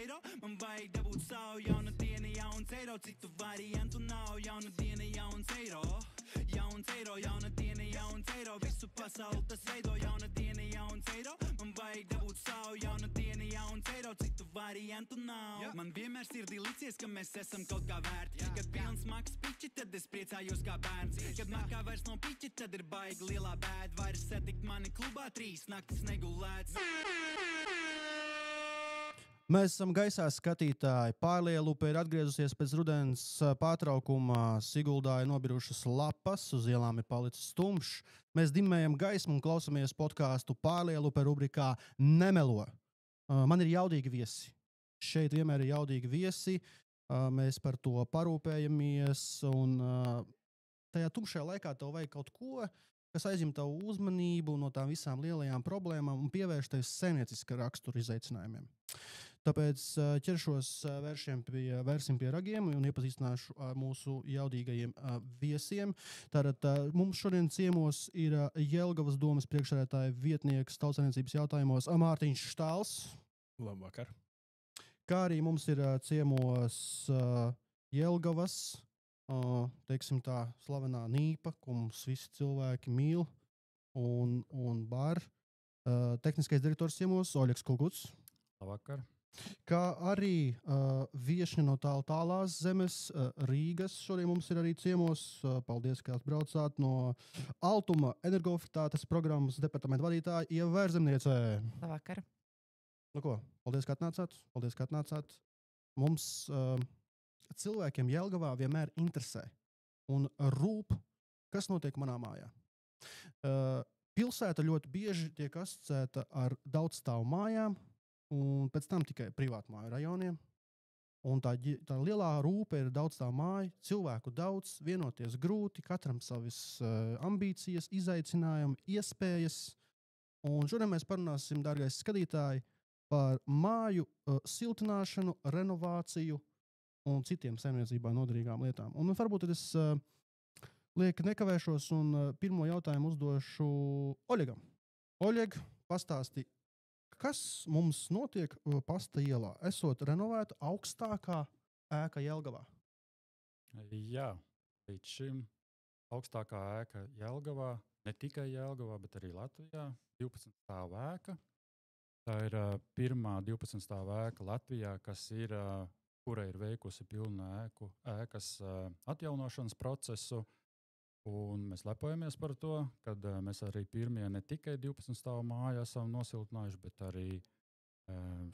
eiro. Man vajag dabūt savu jaunu dienu, jauns eiro. Citu variantu nav, jauna diena, jauns eiro. Jauns eiro, jauna diena, jauns eiro. Visu pasauli tas veido, jauna diena, jauns eiro. Man vajag dabūt savu jaunu dienu, jauns eiro. Citu variantu nav. Man vienmēr sirdī licies, ka mēs esam kaut kā vērti. Kad pilns maks piķi, tad es priecājos kā bērns. Kad makā vairs nav piķi, tad ir baigi lielā bēd. Vairs satikt mani klubā 3 naktis negulēts. Mēs esam gaisā skatītāji. Pārlielupe ir atgriezusies pēc rudens pārtraukuma. Siguldā ir nobirušas lapas, uz ielām ir palicis tumšs. Mēs dimējam gaismu un klausamies podcastu Pārlielupe rubrikā Nemelo. Man ir jaudīgi viesi. Šeit vienmēr ir jaudīgi viesi. Mēs par to parūpējamies. Un tajā tumšajā laikā tev vajag kaut ko, kas aizņem tavu uzmanību no tām visām lielajām problēmām un pievērš tev saimnieciska rakstura izaicinājumiem. Tāpēc vērsim pie ragiem un iepazīstināšu ar mūsu jaudīgajiem viesiem. Tātad mums šodien ciemos ir Jelgavas domes priekšsēdētāja vietnieks tautsaimniecības jautājumos Mārtiņš Štāls. Labvakar. Kā arī mums ir ciemos Jelgavas, teiksim tā, slavenā nīpa, ko mums visi cilvēki mīl un bar. Tehniskais direktors ciemos Oļegs Kulguts. Labvakar. Kā arī viešņi no tālās zemes, Rīgas. Šodien mums ir arī ciemos. Paldies, ka atbraucāt no Altuma energoefektivitātes programmas departamenta vadītāja Ieva Vērzemniece. Labvakar. Nu ko, paldies, ka atnācāt. Mums cilvēkiem Jelgavā vienmēr interesē un rūp, kas notiek manā mājā. Pilsēta ļoti bieži tiek asociēta ar daudzstāvu mājām, un pēc tam tikai privātmāju rajoniem. Un tā lielā rūpe ir daudzstāvu māja, cilvēku daudz, vienoties grūti, katram savas ambīcijas, izaicinājumi, iespējas. Un šodien mēs parunāsim, dārgais skatītāji, par māju siltināšanu, renovāciju un citiem saimniecībā noderīgām lietām. Un varbūt es nekavēšos un pirmo jautājumu uzdošu Oļegam. Oļeg, pastāsti, kas mums notiek Pasta ielā, esot renovēta augstākā ēka Jelgavā? Jā, līdz šim augstākā ēka Jelgavā, ne tikai Jelgavā, bet arī Latvijā, 12 stāvu ēka. Tā ir pirmā 12 stāvu ēka Latvijā, kura ir veikusi pilnu ēkas atjaunošanas procesu. Un mēs lepojamies par to, kad mēs arī pirmie ne tikai 12 stāvu māju esam nosiltinājuši, bet arī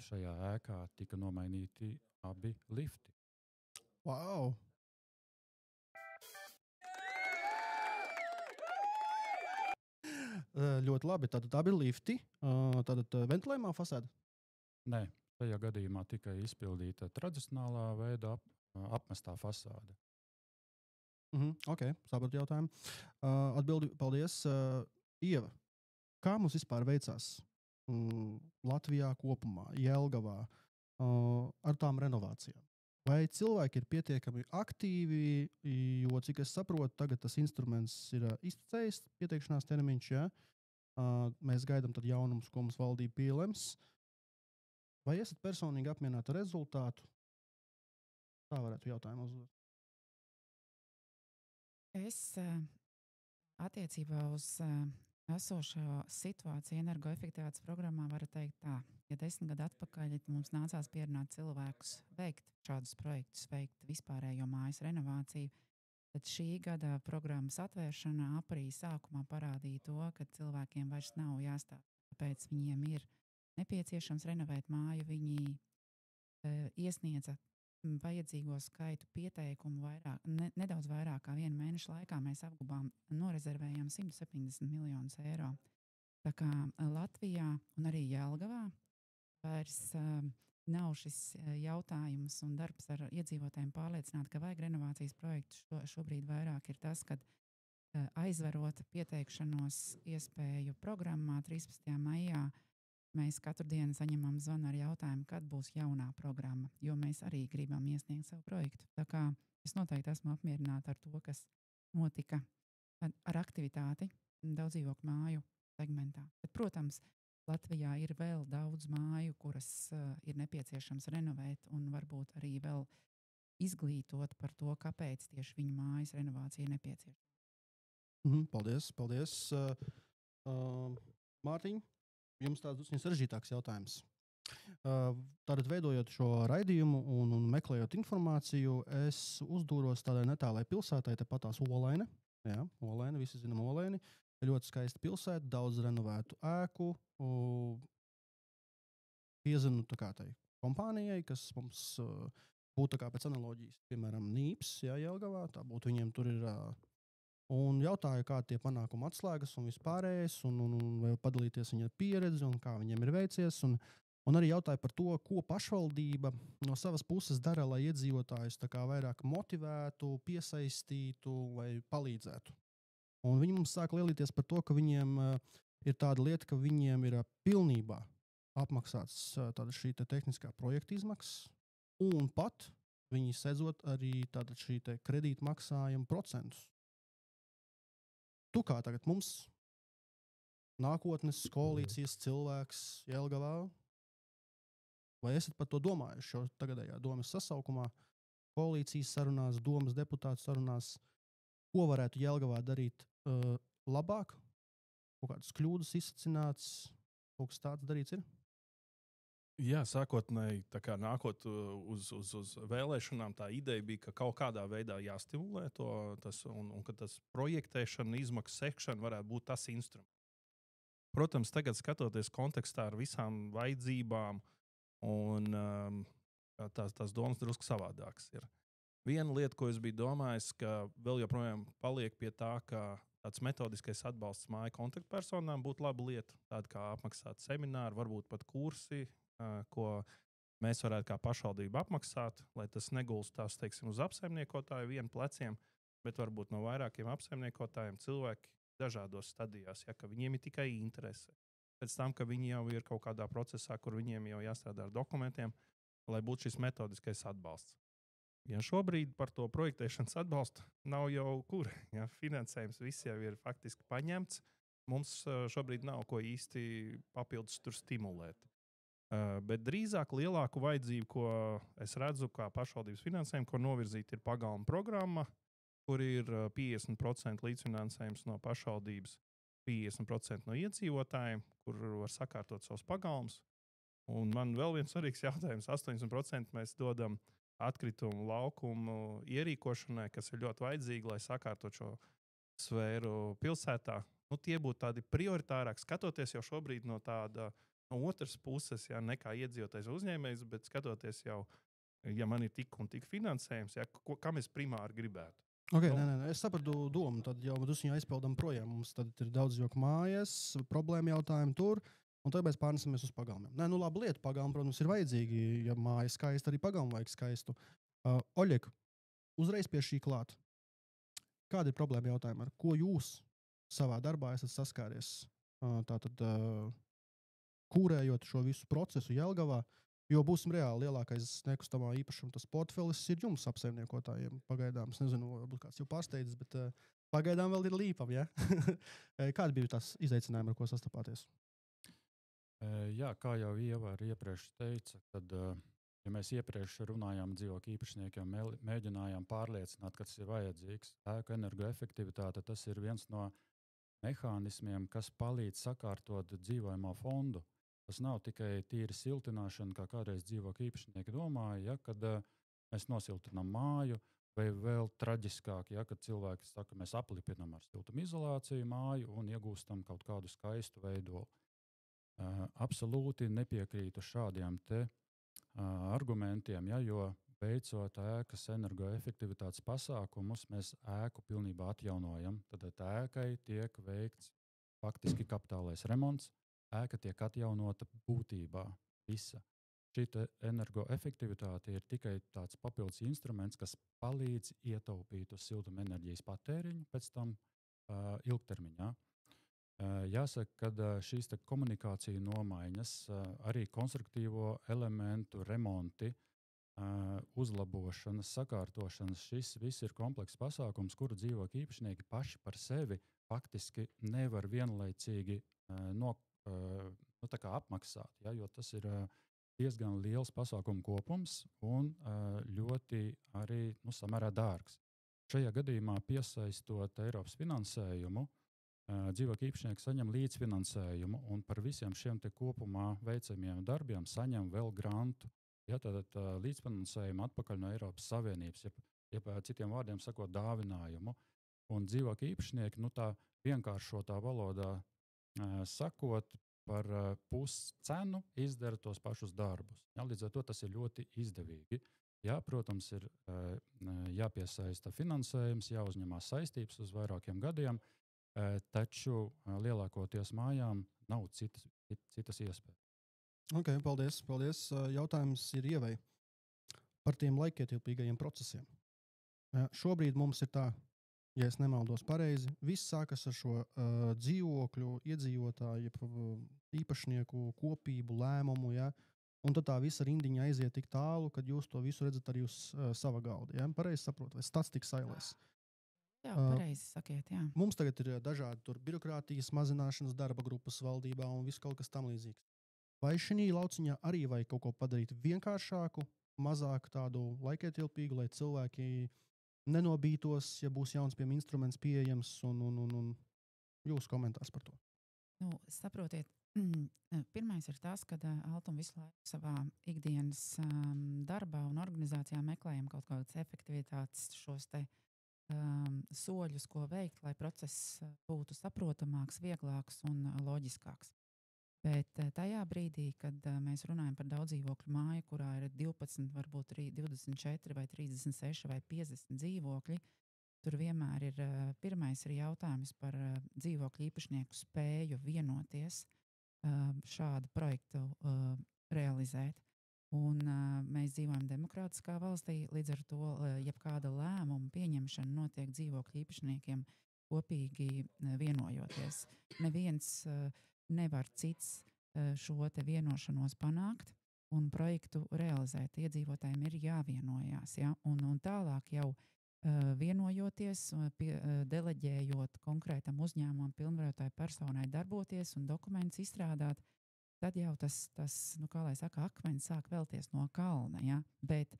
šajā ēkā tika nomainīti abi lifti. Wow! Ļoti labi. Tātad abi lifti, tātad ventilējumā fasāde? Nē, šajā gadījumā tikai izpildīta tradicionālā veida apmestā fasāde. Ok, sapratu jautājumu. Atbildi, paldies. Ieva, kā mums vispār veicās Latvijā kopumā, Jelgavā, ar tām renovācijām? Vai cilvēki ir pietiekami aktīvi, jo, cik es saprotu, tagad tas instruments ir iztecējis, pieteikšanās termiņš, ja? Mēs gaidām tad jaunumus, ko mums valdība pielems. Vai esat personīgi apmierināti ar rezultātu? Tā varētu jautājumu uzdot. Es attiecībā uz esošo situāciju energoefektivitātes programmā varu teikt tā. Ja 10 gadu atpakaļ mums nācās pierunāt cilvēkus veikt šādus projektus, veikt vispārējo mājas renovāciju, tad šī gada programmas atvēršana aprīļa sākumā parādīja to, ka cilvēkiem vairs nav jāstāsta, kāpēc viņiem ir nepieciešams renovēt māju. Viņi iesniedza vajadzīgo skaitu pieteikumu nedaudz vairāk kā 1 mēneša laikā. Mēs apgubām, norezervējām 170 miljonus eiro. Tā kā Latvijā un arī Jelgavā vairs nav šis jautājums un darbs ar iedzīvotājiem pārliecināt, ka vajag renovācijas projektu. Šobrīd vairāk ir tas, kad aizverot pieteikšanos iespēju programmā 13. maijā, mēs katru dienu saņemam zvanu ar jautājumu, kad būs jaunā programma, jo mēs arī gribam iesniegt savu projektu. Tā kā es noteikti esmu apmierināta ar to, kas notika ar aktivitāti daudzdzīvokļu māju segmentā. Bet, protams, Latvijā ir vēl daudz māju, kuras ir nepieciešams renovēt, un varbūt arī vēl izglītot par to, kāpēc tieši viņu mājas renovācija ir nepieciešama. Paldies, paldies. Mārtiņ, jums tāds sarežģītāks jautājums. Tātad, veidojot šo raidījumu un meklējot informāciju, es uzdūros tādai netālai pilsētai, tepatās Olaine. Jā, Olaine, visi zinām Olaini. Ļoti skaista pilsēta, daudz renovētu ēku. Piezinu tai kompānijai, kas mums būtu pēc analoģijas, piemēram, Nīps, Jelgavā. Tā būtu viņiem tur ir. Un jautāju, kādi tie panākumi atslēgas un vispārējais, un vai padalīties viņa pieredzi un kā viņiem ir veicies. Un arī jautāju par to, ko pašvaldība no savas puses dara, lai iedzīvotājus vairāk motivētu, piesaistītu vai palīdzētu. Un viņi mums sāka lielīties par to, ka viņiem ir tāda lieta, ka viņiem ir pilnībā apmaksāts šī tehniskā projekta izmaksas, un pat viņi sedzot arī šī kredīta maksājuma procentus. Tu kā tagad mums nākotnes koalīcijas cilvēks Jelgavā, vai esat par to domājuši šo tagadējā domas sasaukumā, koalīcijas sarunās, domas deputātu sarunās, ko varētu Jelgavā darīt labāk, kaut kādas kļūdas izsacināts, kaut kas tāds darīts ir? Jā, sākotnēji, nākot uz vēlēšanām, tā ideja bija, ka kaut kādā veidā jāstimulē tas, un ka tas projektēšana, izmaksu sekšana varētu būt tas instruments. Protams, tagad skatoties kontekstā ar visām vajadzībām, un tās domas drusku savādākas ir. Viena lieta, ko es biju domājis, ka vēl joprojām paliek pie tā, ka tāds metodiskais atbalsts māju kontaktpersonām būtu laba lieta, tāda kā apmaksāt semināru, varbūt pat kursi, ko mēs varētu kā pašvaldība apmaksāt, lai tas negulstās, teiksim, uz apsaimniekotāju vienu pleciem, bet varbūt no vairākiem apsaimniekotājiem cilvēki dažādos stadijās, ka viņiem ir tikai interese. Pēc tam, ka viņi jau ir kaut kādā procesā, kur viņiem jau jāstrādā ar dokumentiem, lai būtu šis metodiskais atbalsts. Ja šobrīd par to projektēšanas atbalstu nav jau kur, finansējums viss jau ir faktiski paņemts, mums šobrīd nav ko īsti papildus tur stimulēt. Bet drīzāk lielāku vajadzību, ko es redzu kā pašvaldības finansējumu, ko novirzīt ir pagalma programma, kur ir 50% līdzfinansējums no pašvaldības, 50% no iedzīvotājiem, kur var sakārtot savus pagalmus. Un man vēl viens svarīgs jautājums, 80% mēs dodam atkritumu laukumu ierīkošanai, kas ir ļoti vajadzīgi, lai sakārtot šo sfēru pilsētā. Tie būtu tādi prioritārāk, skatoties jau šobrīd no otras puses, nekā iedzīvotājs uzņēmējs, bet skatoties jau, ja man ir tik un tik finansējums, kam es primāri gribētu. Okay, nē, es sapratu domu, tad jau mēs viņu aizpildām projām. Mums tad ir daudz joku mājas, problēma jautājumi tur, un tad mēs pārnesamies uz pagalmiem. Nē, labi lieta, pagalmi, protams, ir vajadzīgi, ja māja skaista, arī pagalmi vajag skaistu. Oļek, uzreiz pie šī klāt. Kāda ir problēma jautājuma, ar ko jūs savā darbā esat saskāries? Tātad, kūrējot šo visu procesu Jelgavā, jo būsim reāli lielākais nekustamā īpašuma tas portfelis ir jums apsaimniekotājiem pagaidām. Es nezinu, varbūt kāds jau pārsteidzis, bet pagaidām vēl ir līpam, ja? Kādi bija tās izaicinājumi, ar ko sastapāties? Jā, kā jau Ieva arī iepriekš teica, tad, ja mēs iepriekš runājām dzīvokļu īpašniekiem, mēģinājām pārliecināt, ka tas ir vajadzīgs, ēku energoefektivitāte, tas ir viens no mehānismiem, kas palīdz sakārtot dzīvojamo fondu. Tas nav tikai tīra siltināšana, kā kādreiz dzīvokļu īpašnieki domāja, kad mēs nosiltinām māju, vai vēl traģiskāk, kad cilvēki saka, mēs aplipinām ar siltumizolāciju māju un iegūstam kaut kādu skaistu veidolu. Absolūti nepiekrītu šādiem te argumentiem, jo veicot ēkas energoefektivitātes pasākumus, mēs ēku pilnībā atjaunojam. Tad ēkai tiek veikts faktiski kapitālais remonts, ēka tiek atjaunota būtībā visa. Šī energoefektivitāte ir tikai tāds papildus instruments, kas palīdz ietaupīt uz siltumenerģijas patēriņu pēc tam ilgtermiņā. Jāsaka, ka šīs komunikācija nomaiņas, arī konstruktīvo elementu remonti, uzlabošanas, sakārtošanas, šis viss ir komplekss pasākums, kuru dzīvokļu īpašnieki paši par sevi faktiski nevar vienlaicīgi tā kā apmaksāt, ja, jo tas ir diezgan liels pasākumu kopums un ļoti arī samērā dārgs. Šajā gadījumā, piesaistot Eiropas finansējumu, dzīvokļu īpašnieki saņem līdzfinansējumu un par visiem šiem kopumā veicamiem darbiem saņem vēl grantu. Ja, tātad līdzfinansējumu atpakaļ no Eiropas Savienības, jeb citiem vārdiem sakot, dāvinājumu. Un dzīvokļu īpašnieki, tā vienkāršotā valodā sakot, par puscenu izdara tos pašus darbus. Ja, līdz ar to tas ir ļoti izdevīgi. Jā, protams, ir jāpiesaista finansējums, jāuzņemās saistības uz vairākiem gadiem, taču lielākoties mājām nav citas iespējas. Okay, paldies. Jautājums ir Ievai par tiem laikietilpīgajiem procesiem. Šobrīd mums ir tā, ja es nemaldos pareizi, viss sākas ar šo dzīvokļu, iedzīvotāju, īpašnieku kopību, lēmumu, ja? Un tad tā visa rindiņa aiziet tik tālu, kad jūs to visu redzat arī uz sava galda. Ja? Pareizi saprotu, vai tas tik sailēs? Jā, pareizi sakiet, jā. Mums tagad ir dažādi birokrātijas mazināšanas darba grupas valdībā un viss kaut kas tam līdzīgs. Vai šī lauciņā arī vajag kaut ko padarīt vienkāršāku, mazāk tādu laikietilpīgu, lai cilvēki nenobītos, ja būs jauns instruments pieejams, un jūsu komentārs par to? Saprotiet, pirmais ir tas, ka Altuma visu laiku savā ikdienas darbā un organizācijā meklējam kaut kādas efektivitātes šos te soļus, ko veikt, lai process būtu saprotamāks, vieglāks un loģiskāks. Bet tajā brīdī, kad mēs runājam par daudzdzīvokļu māju, kurā ir 12, varbūt 24 vai 36 vai 50 dzīvokļi, tur vienmēr ir pirmais ir jautājums par dzīvokļu īpašnieku spēju vienoties šādu projektu realizēt. Un mēs dzīvojam demokrātiskā valstī, līdz ar to jebkāda lēmuma pieņemšana notiek dzīvokļu īpašniekiem kopīgi vienojoties. Neviens nevar cits šo te vienošanos panākt un projektu realizēt. Iedzīvotājiem ir jāvienojās, ja? Un tālāk jau vienojoties, deleģējot konkrētam uzņēmumam, pilnvarotai personai darboties un dokumentus izstrādāt, tad jau tas kā lai saka, akmeņs sāk velties no kalna. Ja? Bet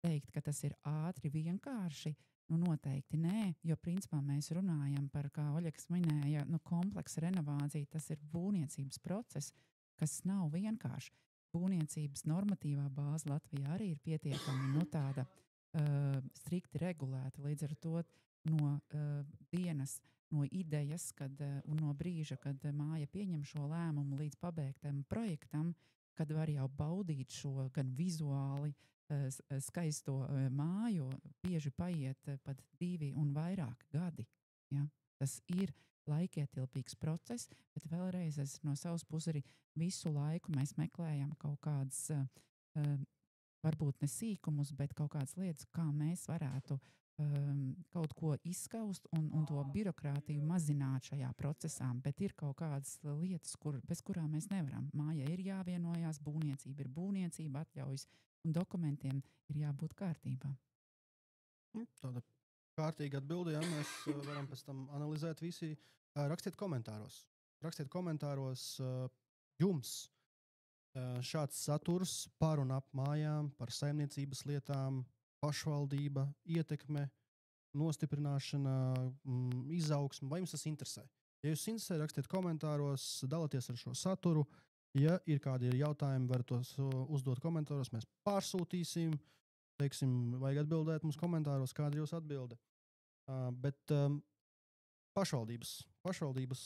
teikt, ka tas ir ātri, vienkārši, noteikti nē, jo principā mēs runājam par, kā Oļegs minēja, kompleksa renovācija, tas ir būvniecības process, kas nav vienkārši. Būvniecības normatīvā bāze Latvijā arī ir pietiekami tāda strikti regulēta, līdz ar to no dienas, no idejas, un no brīža, kad māja pieņem šo lēmumu līdz pabeigtam projektam, kad var jau baudīt šo gan vizuāli skaisto māju, bieži paiet pat 2 un vairāk gadi. Ja? Tas ir laikietilpīgs process, bet vēlreiz es no savas puses arī visu laiku mēs meklējam kaut kādas, varbūt ne sīkumus, bet kaut kādas lietas, kā mēs varētu kaut ko izskaust un to birokrātiju mazināt šajā procesā, bet ir kaut kādas lietas, bez kurām mēs nevaram. Māja ir jāvienojās, būvniecība ir būvniecība, atļaujas un dokumentiem ir jābūt kārtībā. Tāda kārtīga atbilde, ja mēs varam pēc tam analizēt visi. Rakstiet komentāros. Jums šāds saturs par un ap mājām, par saimniecības lietām, pašvaldība, ietekme, nostiprināšana, izaugsme, vai jums tas interesē? Ja jūs interesē, rakstiet komentāros, dalieties ar šo saturu. Ja ir kādi jautājumi, var tos uzdot komentāros, mēs pārsūtīsim, teiksim, vajag atbildēt mums komentāros, kāda ir jūsu atbilde. Bet pašvaldības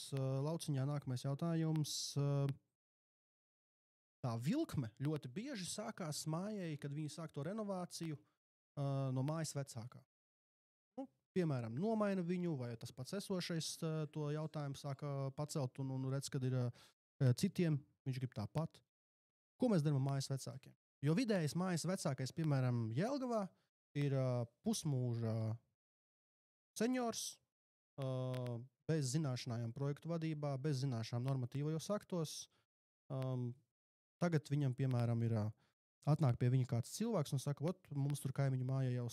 lauciņā nākamais jautājums. Tā vilkme ļoti bieži sākās mājai, kad viņi sāk to renovāciju no mājas vecākā. Piemēram, nomaina viņu, vai tas pats esošais to jautājumu sāka pacelt un redz, kad ir citiem, viņš grib tāpat. Ko mēs darām mājas vecākiem? Jo vidējais mājas vecākais, piemēram, Jelgavā, ir pusmūža seniors, bez zināšanām projektu vadībā, bez zināšanām normatīvajos aktos. Tagad viņam, piemēram, ir atnāk pie viņa kāds cilvēks un saka, mums tur kaimiņu māja jau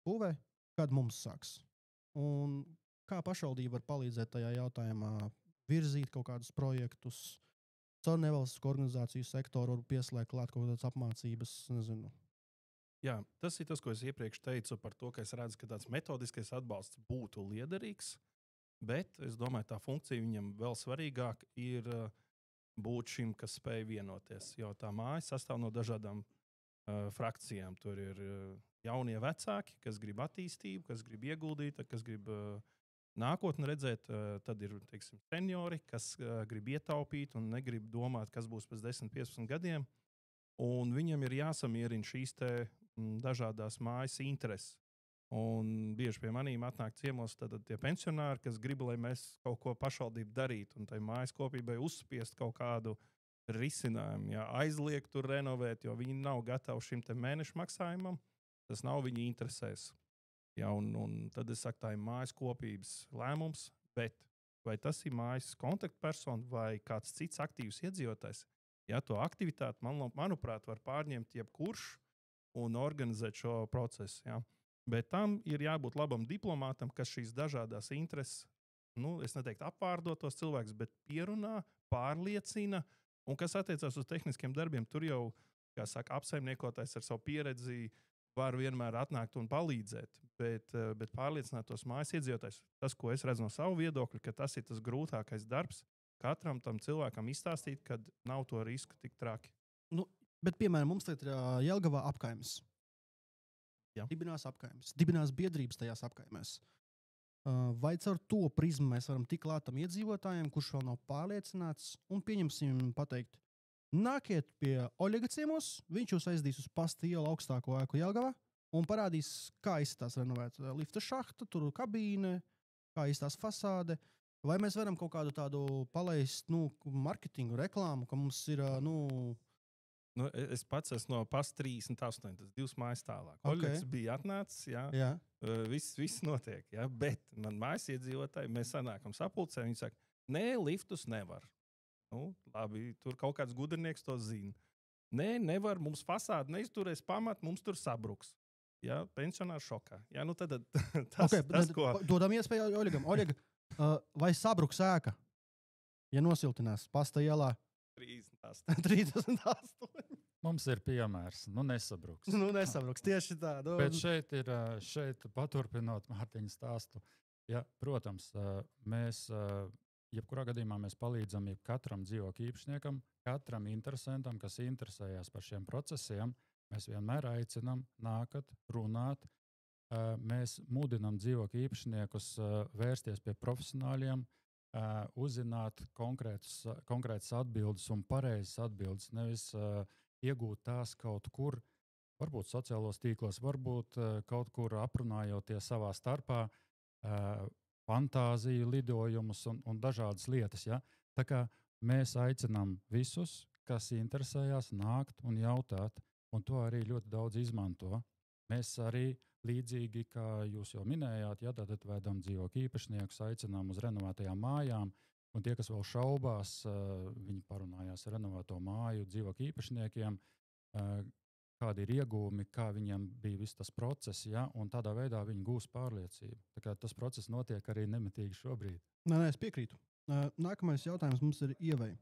būvē, kad mums sāks. Un kā pašvaldība var palīdzēt tajā jautājumā virzīt kaut kādus projektus, caur nevalstisko organizāciju sektoru var pieslēgt klāt kaut kādas apmācības, nezinu. Jā, tas ir tas, ko es iepriekš teicu par to, ka es redzu, ka tāds metodiskais atbalsts būtu liederīgs, bet es domāju, tā funkcija viņam vēl svarīgāk ir būt šim, kas spēj vienoties. Jo tā māja sastāv no dažādām frakcijām. Tur ir jaunie vecāki, kas grib attīstību, kas grib ieguldīt, kas grib nākotni redzēt. Tad ir, teiksim, seniori, kas grib ietaupīt un negrib domāt, kas būs pēc 10, 15 gadiem. Un viņam ir jāsamierina šīs dažādās mājas intereses. Un bieži pie manīm atnāk ciemos tie pensionāri, kas grib, lai mēs kaut ko pašvaldību darītu, un tai mājas kopībai uzspiest kaut kādu risinājumu, aizliegt tur renovēt, jo viņi nav gatavi šim mēnešu maksājumam. Tas nav viņu interesēs. Un tad es saku, tā ir mājas kopības lēmums, bet vai tas ir mājas kontaktpersona vai kāds cits aktīvs iedzīvotājs, to aktivitāti, manuprāt, var pārņemt jebkurš un organizēt šo procesu. Bet tam ir jābūt labam diplomātam, kas šīs dažādās intereses, es neteiktu apvārdotos cilvēkus, bet pierunā, pārliecina, un kas attiecās uz tehniskiem darbiem, tur jau, kā saka, apsaimniekotājs ar savu pieredzi var vienmēr atnākt un palīdzēt, bet pārliecināt tos mājas iedzīvotājus. Tas, ko es redzu no savu viedokļa, ka tas ir tas grūtākais darbs, katram tam cilvēkam izstāstīt, kad nav to risku tik traki. Bet, piemēram, mums tagad ir Jelgavā apkaimes. Jā. Dibinās apkaimes, dibinās biedrības tajās apkaimēs. Vai caur to prizmu mēs varam tik klātam iedzīvotājiem, kurš vēl nav pārliecināts, un pieņemsim pateikt, nākiet pie Oļega ciemos, viņš jūs aizdīs uz Pasta ielu augstāko ēku Jelgavā un parādīs, kā izskatās renovēta lifta šahta, tur kabīne, kā izskatās fasāde. Vai mēs varam kaut kādu tādu palaist, marketingu, reklāmu, ka mums ir, Es pats esmu no Pasta 38, tas 2 mājas tālāk. Okay. Oļegs bija atnācis, Jā. Viss notiek, bet man mājas iedzīvotāji, mēs sanākam sapulcē, viņi saka, nē, liftus nevar. Labi, tur kaut kāds gudrinieks to zina. Nē, nevar, mums fasādi neizturēs pamat, mums tur sabruks. Pensionārs šokā. Tad tas, ko... Dodam iespēju Oļegam. Oļega, vai sabruks ēka, ja nosiltinās Pasta ielā? 38. Mums ir piemērs, nesabruks. Nesabruks, tieši tā. Bet šeit paturpinot Mārtiņa stāstu, protams, mēs, jebkurā gadījumā mēs palīdzam katram dzīvokļu īpašniekam, katram interesantam, kas interesējas par šiem procesiem. Mēs vienmēr aicinām nākat, runāt. Mēs mudinām dzīvokļu īpašniekus vērsties pie profesionāļiem, uzzināt konkrētas atbildes un pareizas atbildes, nevis iegūt tās kaut kur, varbūt sociālos tīklos, varbūt kaut kur aprunājoties savā starpā, fantāziju, lidojumus un dažādas lietas. Tā kā mēs aicinām visus, kas interesējās, nākt un jautāt, un to arī ļoti daudz izmanto. Mēs arī līdzīgi, kā jūs jau minējāt, tad vedam dzīvokļu īpašniekus, aicinām uz renovētajām mājām, un tie, kas vēl šaubās, viņi parunājās ar renovēto māju dzīvokļu īpašniekiem, kādi ir iegūmi, kā viņiem bija viss tas process, un tādā veidā viņi gūs pārliecību. Tā kā tas process notiek arī nemitīgi šobrīd. Nē, es piekrītu. Nākamais jautājums mums ir Ievai.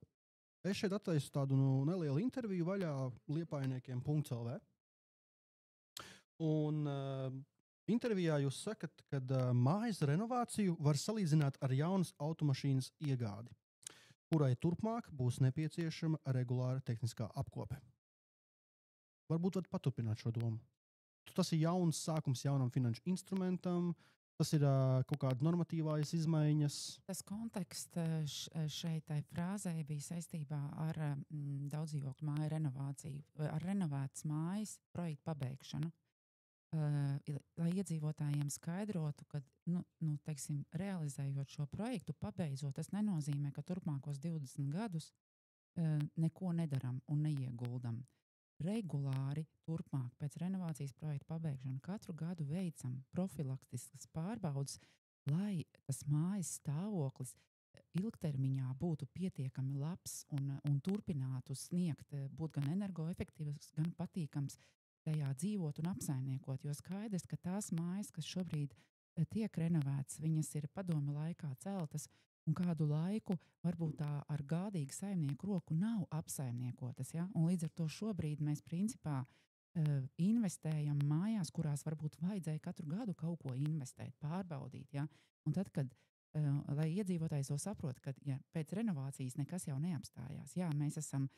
Es šeit attaisu tādu nelielu interviju vaļā liepājniekiem.lv. Un intervijā jūs sakat, ka mājas renovāciju var salīdzināt ar jaunas automašīnas iegādi, kurai turpmāk būs nepieciešama regulāra tehniskā apkope. Varbūt varat paturpināt šo domu. Tas ir jauns sākums jaunam finanšu instrumentam, tas ir kaut kāda normatīvās izmaiņas. Tas konteksts šeit frāzē bija saistībā ar daudzdzīvokļu māju renovāciju, ar renovētas mājas projektu pabeigšanu. Lai iedzīvotājiem skaidrotu, ka, teiksim, realizējot šo projektu, pabeidzot, tas nenozīmē, ka turpmākos 20 gadus neko nedaram un neieguldam. Regulāri turpmāk pēc renovācijas projekta pabeigšana katru gadu veicam profilaktiskas pārbaudes, lai tas mājas stāvoklis ilgtermiņā būtu pietiekami labs un turpinātu sniegt, būt gan energoefektīvs, gan patīkams tajā dzīvot un apsaimniekot, jo skaidrs, ka tās mājas, kas šobrīd tiek renovētas, viņas ir padomju laikā celtas, un kādu laiku varbūt tā ar gādīgu saimnieku roku nav apsaimniekotas. Ja? Un līdz ar to šobrīd mēs principā investējam mājās, kurās varbūt vajadzēja katru gadu kaut ko investēt, pārbaudīt. Ja? Un tad, kad lai iedzīvotājs to saprot, ka pēc renovācijas nekas jau neapstājās. Jā, mēs esam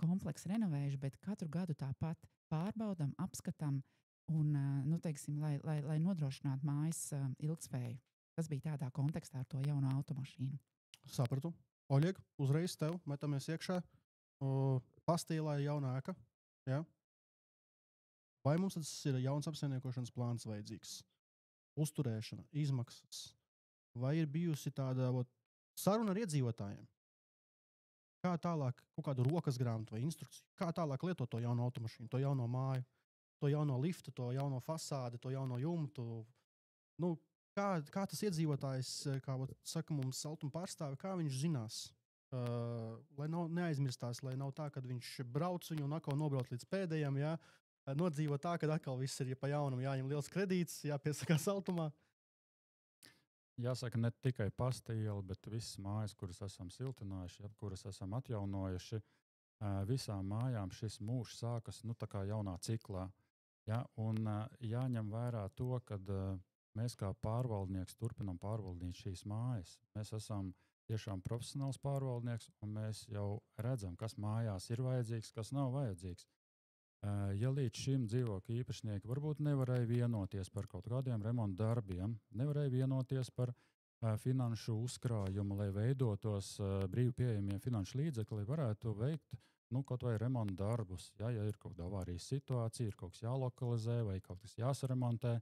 kompleksu renovējuši, bet katru gadu tāpat pārbaudam, apskatām un, teiksim, lai nodrošinātu mājas ilgtspēju. Tas bija tādā kontekstā ar to jauno automašīnu. Sapratu. Oļeg, uzreiz tev metamies iekšā. Pastīlā jaunā ēka. Ja? Vai mums tas ir jauns apsaimniekošanas plāns vajadzīgs? Uzturēšana, izmaksas. Vai ir bijusi tāda saruna ar iedzīvotājiem? Kā tālāk, kaut kādu rokas grāmatu vai instrukciju, kā tālāk lietot to jauno automašīnu, to jauno māju, to jauno liftu, to jauno fasādi, to jauno jumtu? Kā tas iedzīvotājs, kā saka mums saltuma pārstāve, kā viņš zinās? Lai neaizmirstās, lai nav tā, kad viņš brauc viņu un atkal nobrauc līdz pēdējiem, ja? Nodzīvo tā, ka atkal viss ir pa jaunam, jāņem liels kredīts, jāpiesakās saltumā. Jāsaka, ne tikai pastīli, bet visas mājas, kuras esam siltinājuši, kuras esam atjaunojuši, visām mājām šis mūžs sākas tā kā jaunā ciklā. Ja? Un jāņem vērā to, ka mēs kā pārvaldnieks turpinam pārvaldīt šīs mājas. Mēs esam tiešām profesionāls pārvaldnieks, un mēs jau redzam, kas mājās ir vajadzīgs, kas nav vajadzīgs. Ja līdz šim dzīvokļu īpašnieki varbūt nevarēja vienoties par kaut kādiem remontu darbiem, nevarēja vienoties par finanšu uzkrājumu, lai veidotos brīvi pieejamie finanšu līdzekļi, lai varētu veikt kaut vai remontu darbus. Ja ir kaut kāda avārijas situācija, ir kaut kas jālokalizē vai kaut kas jāsaremontē,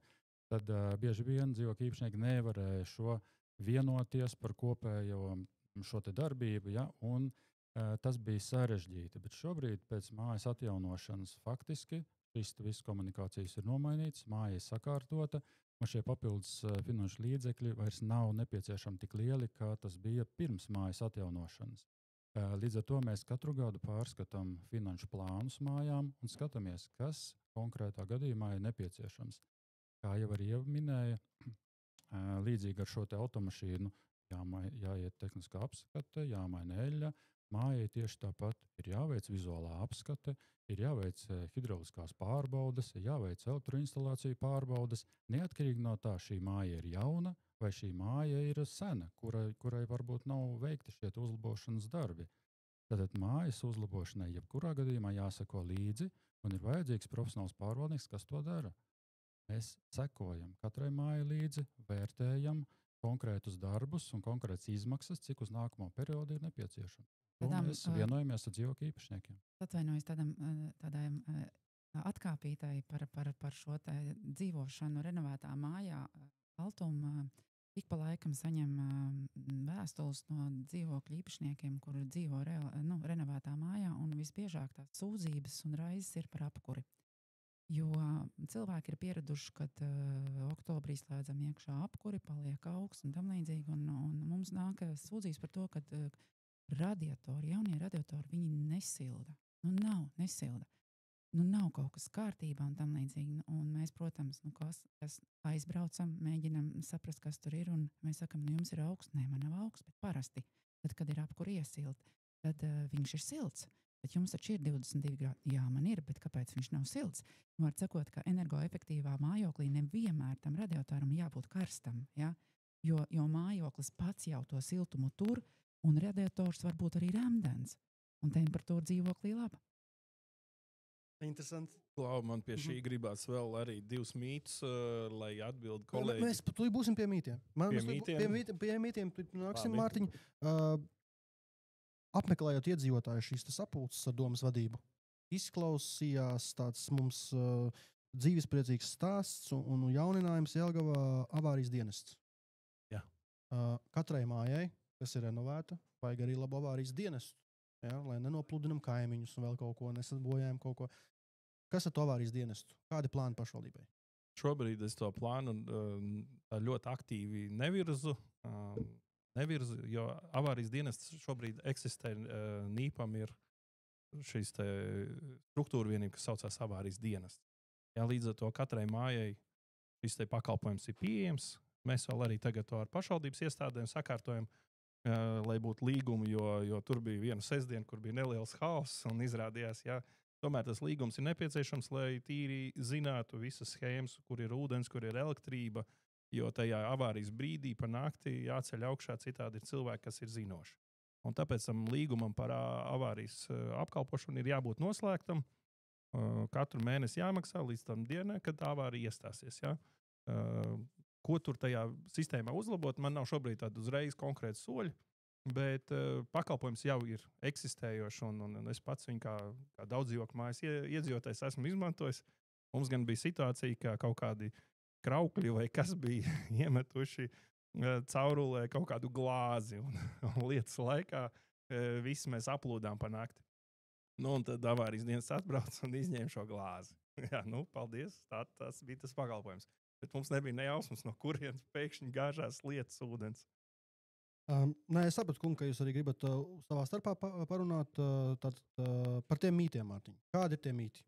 tad bieži vien dzīvokļu īpašnieki nevarēja šo vienoties par kopējo šo te darbību, ja, un tas bija sarežģīti, bet šobrīd pēc mājas atjaunošanas faktiski viss komunikācijas ir nomainīts, māja ir sakārtota, un šie papildus finanšu līdzekļi vairs nav nepieciešami tik lieli, kā tas bija pirms mājas atjaunošanas. Līdz ar to mēs katru gadu pārskatām finanšu plānus mājām un skatāmies, kas konkrētā gadījumā ir nepieciešams. Kā jau arī minēja, līdzīgi ar šo te automašīnu jāiet tehniskā apskate, jāmaina eļļa. Mājai tieši tāpat ir jāveic vizuālā apskate, ir jāveic hidrauliskās pārbaudes, ir jāveic elektroinstalāciju pārbaudes. Neatkarīgi no tā, šī māja ir jauna vai šī māja ir sena, kurai varbūt nav veikti šie uzlabošanas darbi. Tātad mājas uzlabošanai jebkurā gadījumā jāseko līdzi un ir vajadzīgs profesionāls pārvaldnieks, kas to dara. Mēs sekojam katrai mājai līdzi, vērtējam konkrētus darbus un konkrētas izmaksas, cik uz nākamo periodu ir nepieciešams. Mēs vienojamies ar dzīvokļu īpašniekiem. Atvainojos tādai atkāpītai par šo dzīvošanu renovētā mājā. Altuma ik pa laikam saņem vēstules no dzīvokļu īpašniekiem, kuri dzīvo renovētā mājā, un visbiežāk tās sūdzības un raizes ir par apkuri. Jo cilvēki ir pieraduši, kad oktobrī slēdzam iekšā apkuri, paliek augsts un tam līdzīgi, un mums nāk sūdzības par to, ka jaunie radiatori, viņi nesilda. Nesilda. Nav kaut kas kārtībā un tam līdzīgi. Un mēs, protams, kas aizbraucam, mēģinam saprast, kas tur ir, un mēs sakam, jums ir augsts. Nē, man nav augsts, bet parasti. Tad, kad ir apkuri iesilt, tad viņš ir silts. Bet jums taču ir 22 grādi. Jā, man ir, bet kāpēc viņš nav silts? Var sakot, ka energoefektīvā mājoklī nevienmēr tam radiatoram jābūt karstam, ja? Jo mājoklis pats jau to siltumu tur, un radiators var būt arī remdens. Un temperatūra dzīvoklī laba. Interesanti. Klau, man pie šī gribās vēl arī divus mītus, lai atbild kolēģi. Mēs pat būsim pie mītiem. Pie mītiem nāksim, Mārtiņ. Apmeklējot iedzīvotāju šīs sapulces ar domas vadību, izklausījās tāds mums dzīvespriecīgs stāsts un jauninājums Jelgavā avārijas dienests. Jā. Katrai mājai, kas ir renovēta, vajag arī labu avārijas dienestu, ja, lai nenopludinam kaimiņus un vēl kaut ko, nesabojājam kaut ko. Kas ar to avārijas dienestu? Kādi plāni pašvaldībai? Šobrīd es to plānu ļoti aktīvi nevirzu, jo avārijas dienests šobrīd eksistē. NIPam ir šīs struktūra vienība, kas saucās avārijas dienests. Ja, līdz ar to katrai mājai šis pakalpojums ir pieejams. Mēs vēl arī tagad to ar pašvaldības iestādēm sakārtojam. lai būtu līgumi, jo tur bija viena sestdiena, kur bija neliels haoss un izrādījās, jā, tomēr tas līgums ir nepieciešams, lai tīri zinātu visas schēmas, kur ir ūdens, kur ir elektrība, jo tajā avārijas brīdī pa nakti jāceļ augšā, citādi ir cilvēki, kas ir zinoši. Un tāpēc tam līgumam par avārijas apkalpošanu ir jābūt noslēgtam. Katru mēnesi jāmaksā līdz tam dienai, kad tā avārija iestāsies. Ja? Ko tur tajā sistēmā uzlabot, man nav šobrīd tāda uzreiz konkrēta soļa, bet pakalpojums jau ir eksistējošs, un es pats viņu kā daudz dzīvokļu mājas iedzīvotājs esmu izmantojis. Mums gan bija situācija, ka kaut kādi kraukļi vai kas bija iemetuši caurulē kaut kādu glāzi, un lietas laikā visi mēs aplūdām pa nakti. Nu, un tad avārijas dienas atbrauc un izņēma šo glāzi. Jā, nu, paldies, tas bija tas pakalpojums. Bet mums nebija nejausmas, no kurienes pēkšņi gāžās lietas ūdens. Nē, es sapratu, kungi, ka jūs arī gribat savā starpā parunāt par tiem mītiem, Mārtiņ. Kādi ir tie mīti?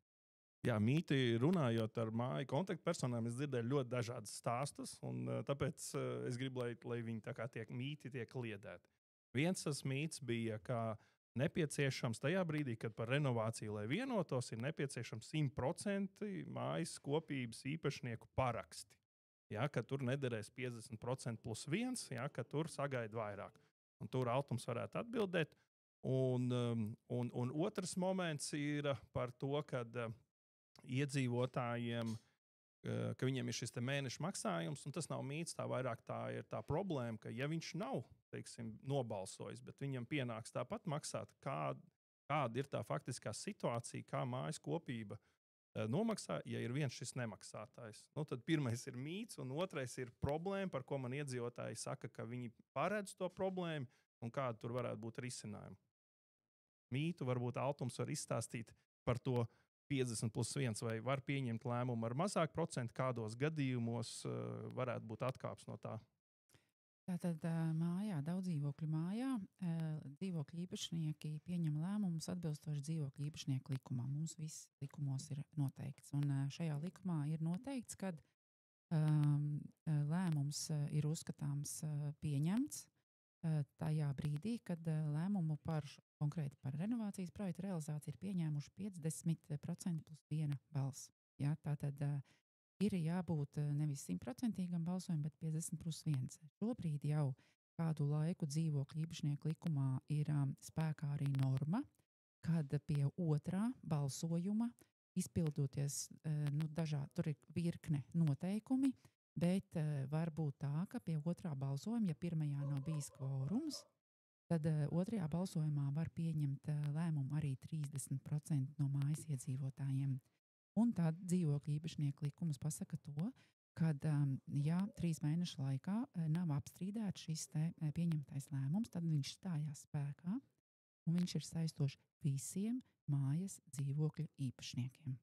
Jā, mīti runājot ar māju kontaktpersonām, es dzirdēju ļoti dažādas stāstus, un tāpēc es gribu, lai viņi tā kā mīti tiek kliedēti. Viens tas mīts bija, ka nepieciešams tajā brīdī, kad par renovāciju, lai vienotos, ir nepieciešams 100% mājas kopības īpašnieku paraksti. Ja, ka tur nederēs 50% plus 1, ja, ka tur sagaida vairāk. Un tur Altums varētu atbildēt. Un otrs moments ir par to, kad iedzīvotājiem, ka viņiem ir šis mēneša maksājums, un tas nav mīts, tā vairāk tā ir tā problēma, ka ja viņš nav, teiksim, nobalsojis, bet viņam pienāks tāpat maksāt, kāda ir tā faktiskā situācija, kā mājas kopība nomaksā, ja ir viens šis nemaksātājs. Nu, tad pirmais ir mīts, un otrais ir problēma, par ko man iedzīvotāji saka, ka viņi paredz to problēmu, un kāda tur varētu būt risinājuma. Mītu varbūt Altums var izstāstīt par to 50 plus 1, vai var pieņemt lēmumu ar mazāk procentu, kādos gadījumos varētu būt atkāps no tā. Tātad mājā, daudz dzīvokļu mājā, dzīvokļu īpašnieki pieņem lēmumus atbilstoši dzīvokļu īpašnieku likumam. Mums viss likumos ir noteikts. Un šajā likumā ir noteikts, kad lēmums ir uzskatāms pieņemts tajā brīdī, kad lēmumu konkrēti par renovācijas projektu realizāciju ir pieņēmuši 50% plus 1 balss. Ja, tātad ir jābūt nevis 100% balsojumam, bet 50 plus 1. Šobrīd jau kādu laiku dzīvokļu īpašnieku likumā ir spēkā arī norma, kad pie otrā balsojuma izpildoties dažādi, tur ir virkne noteikumi, bet var būt tā, ka pie otrā balsojuma, ja pirmajā nav bijis kvorums, tad otrajā balsojumā var pieņemt lēmumu arī 30% no mājas iedzīvotājiem. Un tad dzīvokļu īpašnieku likums pasaka to, kad, ja 3 mēnešu laikā nav apstrīdēts šis pieņemtais lēmums, tad viņš stājās spēkā, un viņš ir saistošs visiem mājas dzīvokļu īpašniekiem.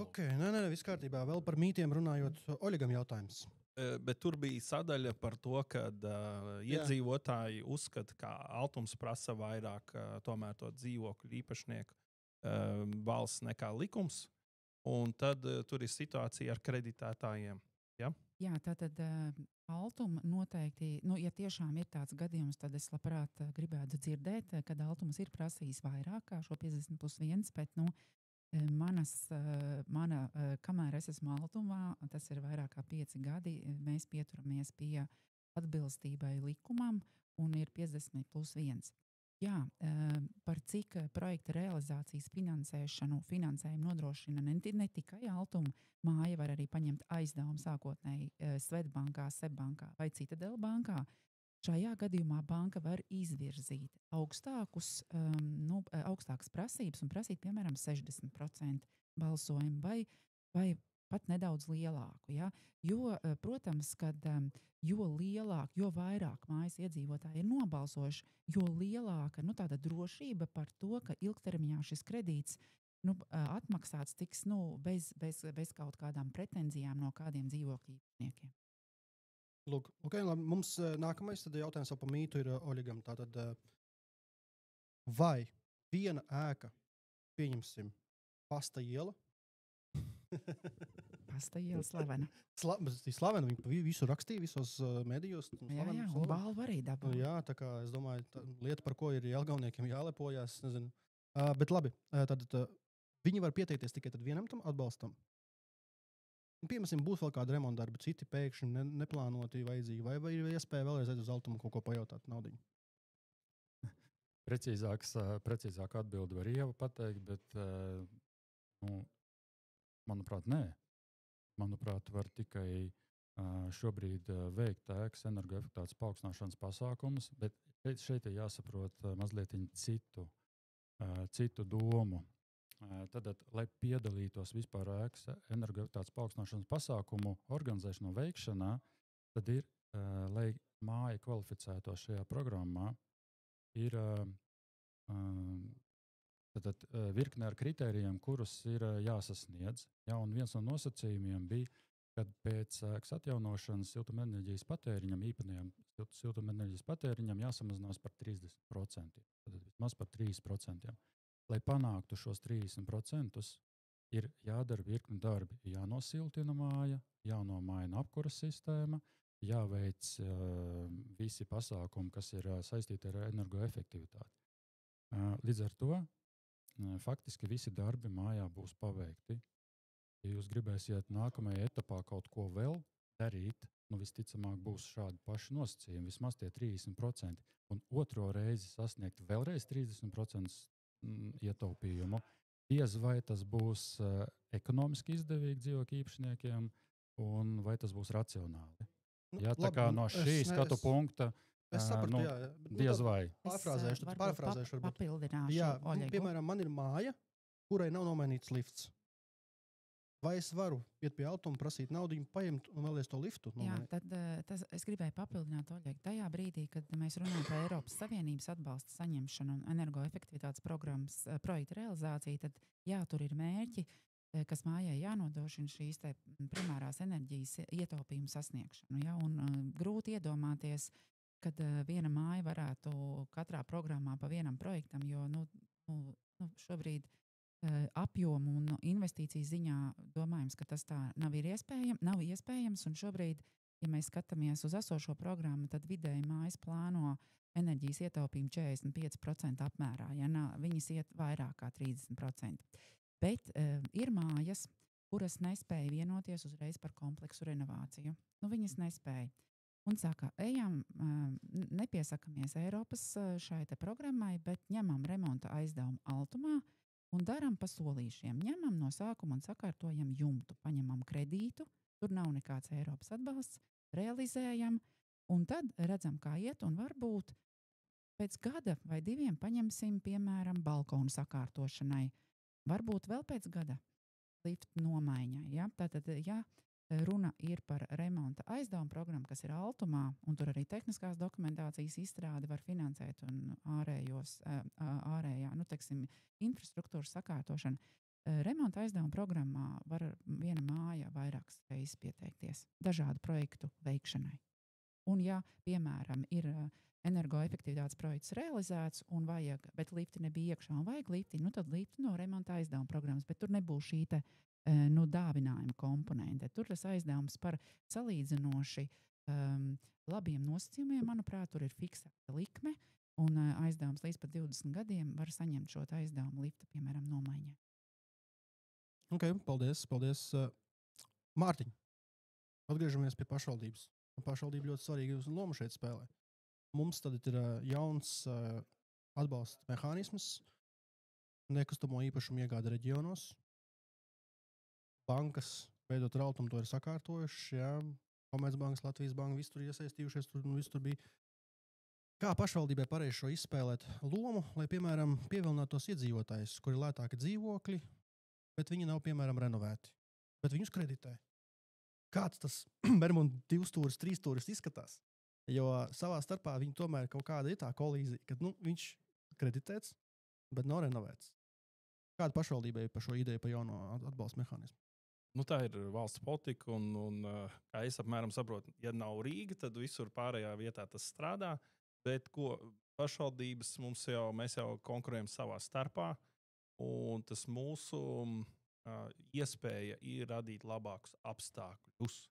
Ok, nē, viss kārtībā. Vēl par mītiem runājot, Oļegam jautājums. Bet tur bija sadaļa par to, ka iedzīvotāji uzskata, ka Altums prasa vairāk tomēr to dzīvokļu īpašnieku balss nekā likums, un tad tur ir situācija ar kreditētājiem. Ja? Jā, tātad Altuma noteikti, ja tiešām ir tāds gadījums, tad es labprāt gribētu dzirdēt, kad Altums ir prasījis vairāk kā šo 50 plus 1, bet, kamēr es esmu Altumā, tas ir vairāk kā 5 gadi, mēs pieturamies pie atbilstībai likumam un ir 50 plus 1. Jā, par cik projekta realizācijas finansējumu nodrošina ne tikai Altuma māja, var arī paņemt aizdevumu sākotnēji Svetbankā, Sebbankā vai Citadela bankā. Šajā gadījumā banka var izvirzīt augstākas prasības un prasīt, piemēram, 60% balsojumu vai pat nedaudz lielāku. Ja? Jo, protams, kad jo lielāk, jo vairāk mājas iedzīvotāji ir nobalsojuši, jo lielāka tāda drošība par to, ka ilgtermiņā šis kredīts atmaksāts tiks bez kaut kādām pretenzijām no kādiem dzīvokļu īpašniekiem. Lūk, okay, labi, mums nākamais jautājums par mītu ir Oļegam. Tātad, vai viena ēka, pieņemsim, Pasta iela, Pasta iela slavena. Slavena, viņi visu rakstīja, visos medijos. Jā, un balvu arī dabūja. Jā, tā kā es domāju, lieta, par ko ir Jelgavniekiem jālepojas, nezinu. Bet labi, tad viņi var pieteikties tikai tad vienam tam atbalstam. Piemēram, būs vēl kāda remonta darba, citi pēkšņi neplānoti vajadzīgi, vai ir iespēja vēlreiz aiz uz Altumu kaut ko pajautāt naudiņu? Precīzāk atbildi var Ieva pateikt, bet, manuprāt, nē. Manuprāt, var tikai šobrīd veikt ēkas energoefektivitātes paaugstināšanas pasākumus, bet šeit ir jāsaprot mazliet citu domu. Tad, lai piedalītos vispār ēkas energoefektivitātes paaugstināšanas pasākumu organizēšanā un veikšanā, tad ir, lai māja kvalificētos šajā programmā, ir virkne ar kritērijiem, kurus ir jāsasniedz. Ja, un viens no nosacījumiem bija, kad pēc ēkas atjaunošanas siltumenerģijas patēriņam, īpatnējam siltumenerģijas patēriņam jāsamazinās par 30%. Tad vismaz par 3%. Lai panāktu šos 30%, ir jādara virkni darbi. Jānosiltina māja, jānomaina apkuras sistēma, jāveic visi pasākumi, kas ir saistīti ar energoefektivitāti. Līdz ar to faktiski visi darbi mājā būs paveikti. Ja jūs gribēsiet nākamajā etapā kaut ko vēl darīt, visticamāk būs šādi paši nosacījumi, vismaz tie 30%. Un otro reizi sasniegt vēlreiz 30% ietaupījumu. Diez vai tas būs ekonomiski izdevīgi dzīvokļu īpašniekiem, un vai tas būs racionāli. Ja, tā kā no šī skatu punkta es sapratu, diez vai. Pārfrāzēšu. Papildināšu. Jā, Oļegu. Piemēram, man ir māja, kurai nav nomainīts lifts. Vai es varu iet pie Altuma, prasīt naudu, paņemt un vēlreiz to liftu? Jā, tad es gribēju papildināt, Oļegu. Tajā brīdī, kad mēs runājam par Eiropas Savienības atbalsta saņemšanu un energoefektivitātes programmas projekta realizāciju, tad jā, tur ir mērķi, kas mājai jānodrošina šīs primārās enerģijas ietaupījumu sasniegšanu. Ja? Un grūti iedomāties, kad viena māja varētu katrā programmā pa vienam projektam, jo šobrīd apjomu un investīciju ziņā domājams, ka tas tā nav iespējams. Un šobrīd, ja mēs skatāmies uz esošo programmu, tad vidēji mājas plāno enerģijas ietaupījumu 45% apmērā. Ja viņas iet vairāk kā 30%. Bet ir mājas, kuras nespēja vienoties uzreiz par kompleksu renovāciju. Viņas nespēja. Un saka, nepiesakamies Eiropas šai te programmai, bet ņemam remonta aizdevumu Altumā un daram pa solīšiem. Ņemam no sākuma un sakārtojam jumtu, paņemam kredītu, tur nav nekāds Eiropas atbalsts, realizējam, un tad redzam, kā iet, un varbūt pēc gada vai 2 paņemsim, piemēram, balkonu sakārtošanai. Varbūt vēl pēc gada lifta nomaiņai. Ja? Tātad, ja runa ir par remonta aizdevumu programmu, kas ir Altumā, un tur arī tehniskās dokumentācijas izstrādi var finansēt un ārējā, infrastruktūras sakārtošana. Remonta aizdevumu programmā var viena māja vairākas reizes pieteikties dažādu projektu veikšanai. Un ja, piemēram, ir energoefektivitātes projekts realizēts un vajag, bet lifti nebija iekšā un vajag lifti, tad lifti no remonta aizdevuma programmas, bet tur nebūs šī dāvinājuma komponente. Tur tas aizdevums par salīdzinoši labiem nosacījumiem, manuprāt, tur ir fiksēta likme, un aizdevums līdz pat 20 gadiem var saņemt šo aizdevumu lifta, piemēram, nomaiņai. Ok, paldies. Mārtiņ, atgriežamies pie pašvaldības. Pašvaldība ļoti svarīga loma šeit spēlē. Mums tad ir jauns atbalsta mehānisms nekustamo īpašumu iegāde reģionos. Bankas, veidot ar Altumu, to ir sakārtojuši. Jā. Komercbankas, Latvijas banka, visi tur iesaistījušies, viss tur bija. Kā pašvaldībai pareizi šo izspēlēt lomu, lai, piemēram, pievilinātos iedzīvotājus, kuri lētāki dzīvokļi, bet viņi nav, piemēram, renovēti, bet viņus kreditē? Kāds tas Bermuda 2 stūris, 3 stūris izskatās? Jo savā starpā viņi tomēr kaut kāda ir tā kolīzija, kad viņš kreditēts, bet nav renovēts. Kāda pašvaldībai par šo ideju, par jauno atbalsta mehānismu? Tā ir valsts politika, un kā es apmēram saprotu, ja nav Rīga, tad visur pārējā vietā tas strādā, bet ko pašvaldības mēs jau konkurējam savā starpā, un tas mūsu iespēja ir radīt labākus apstākļus.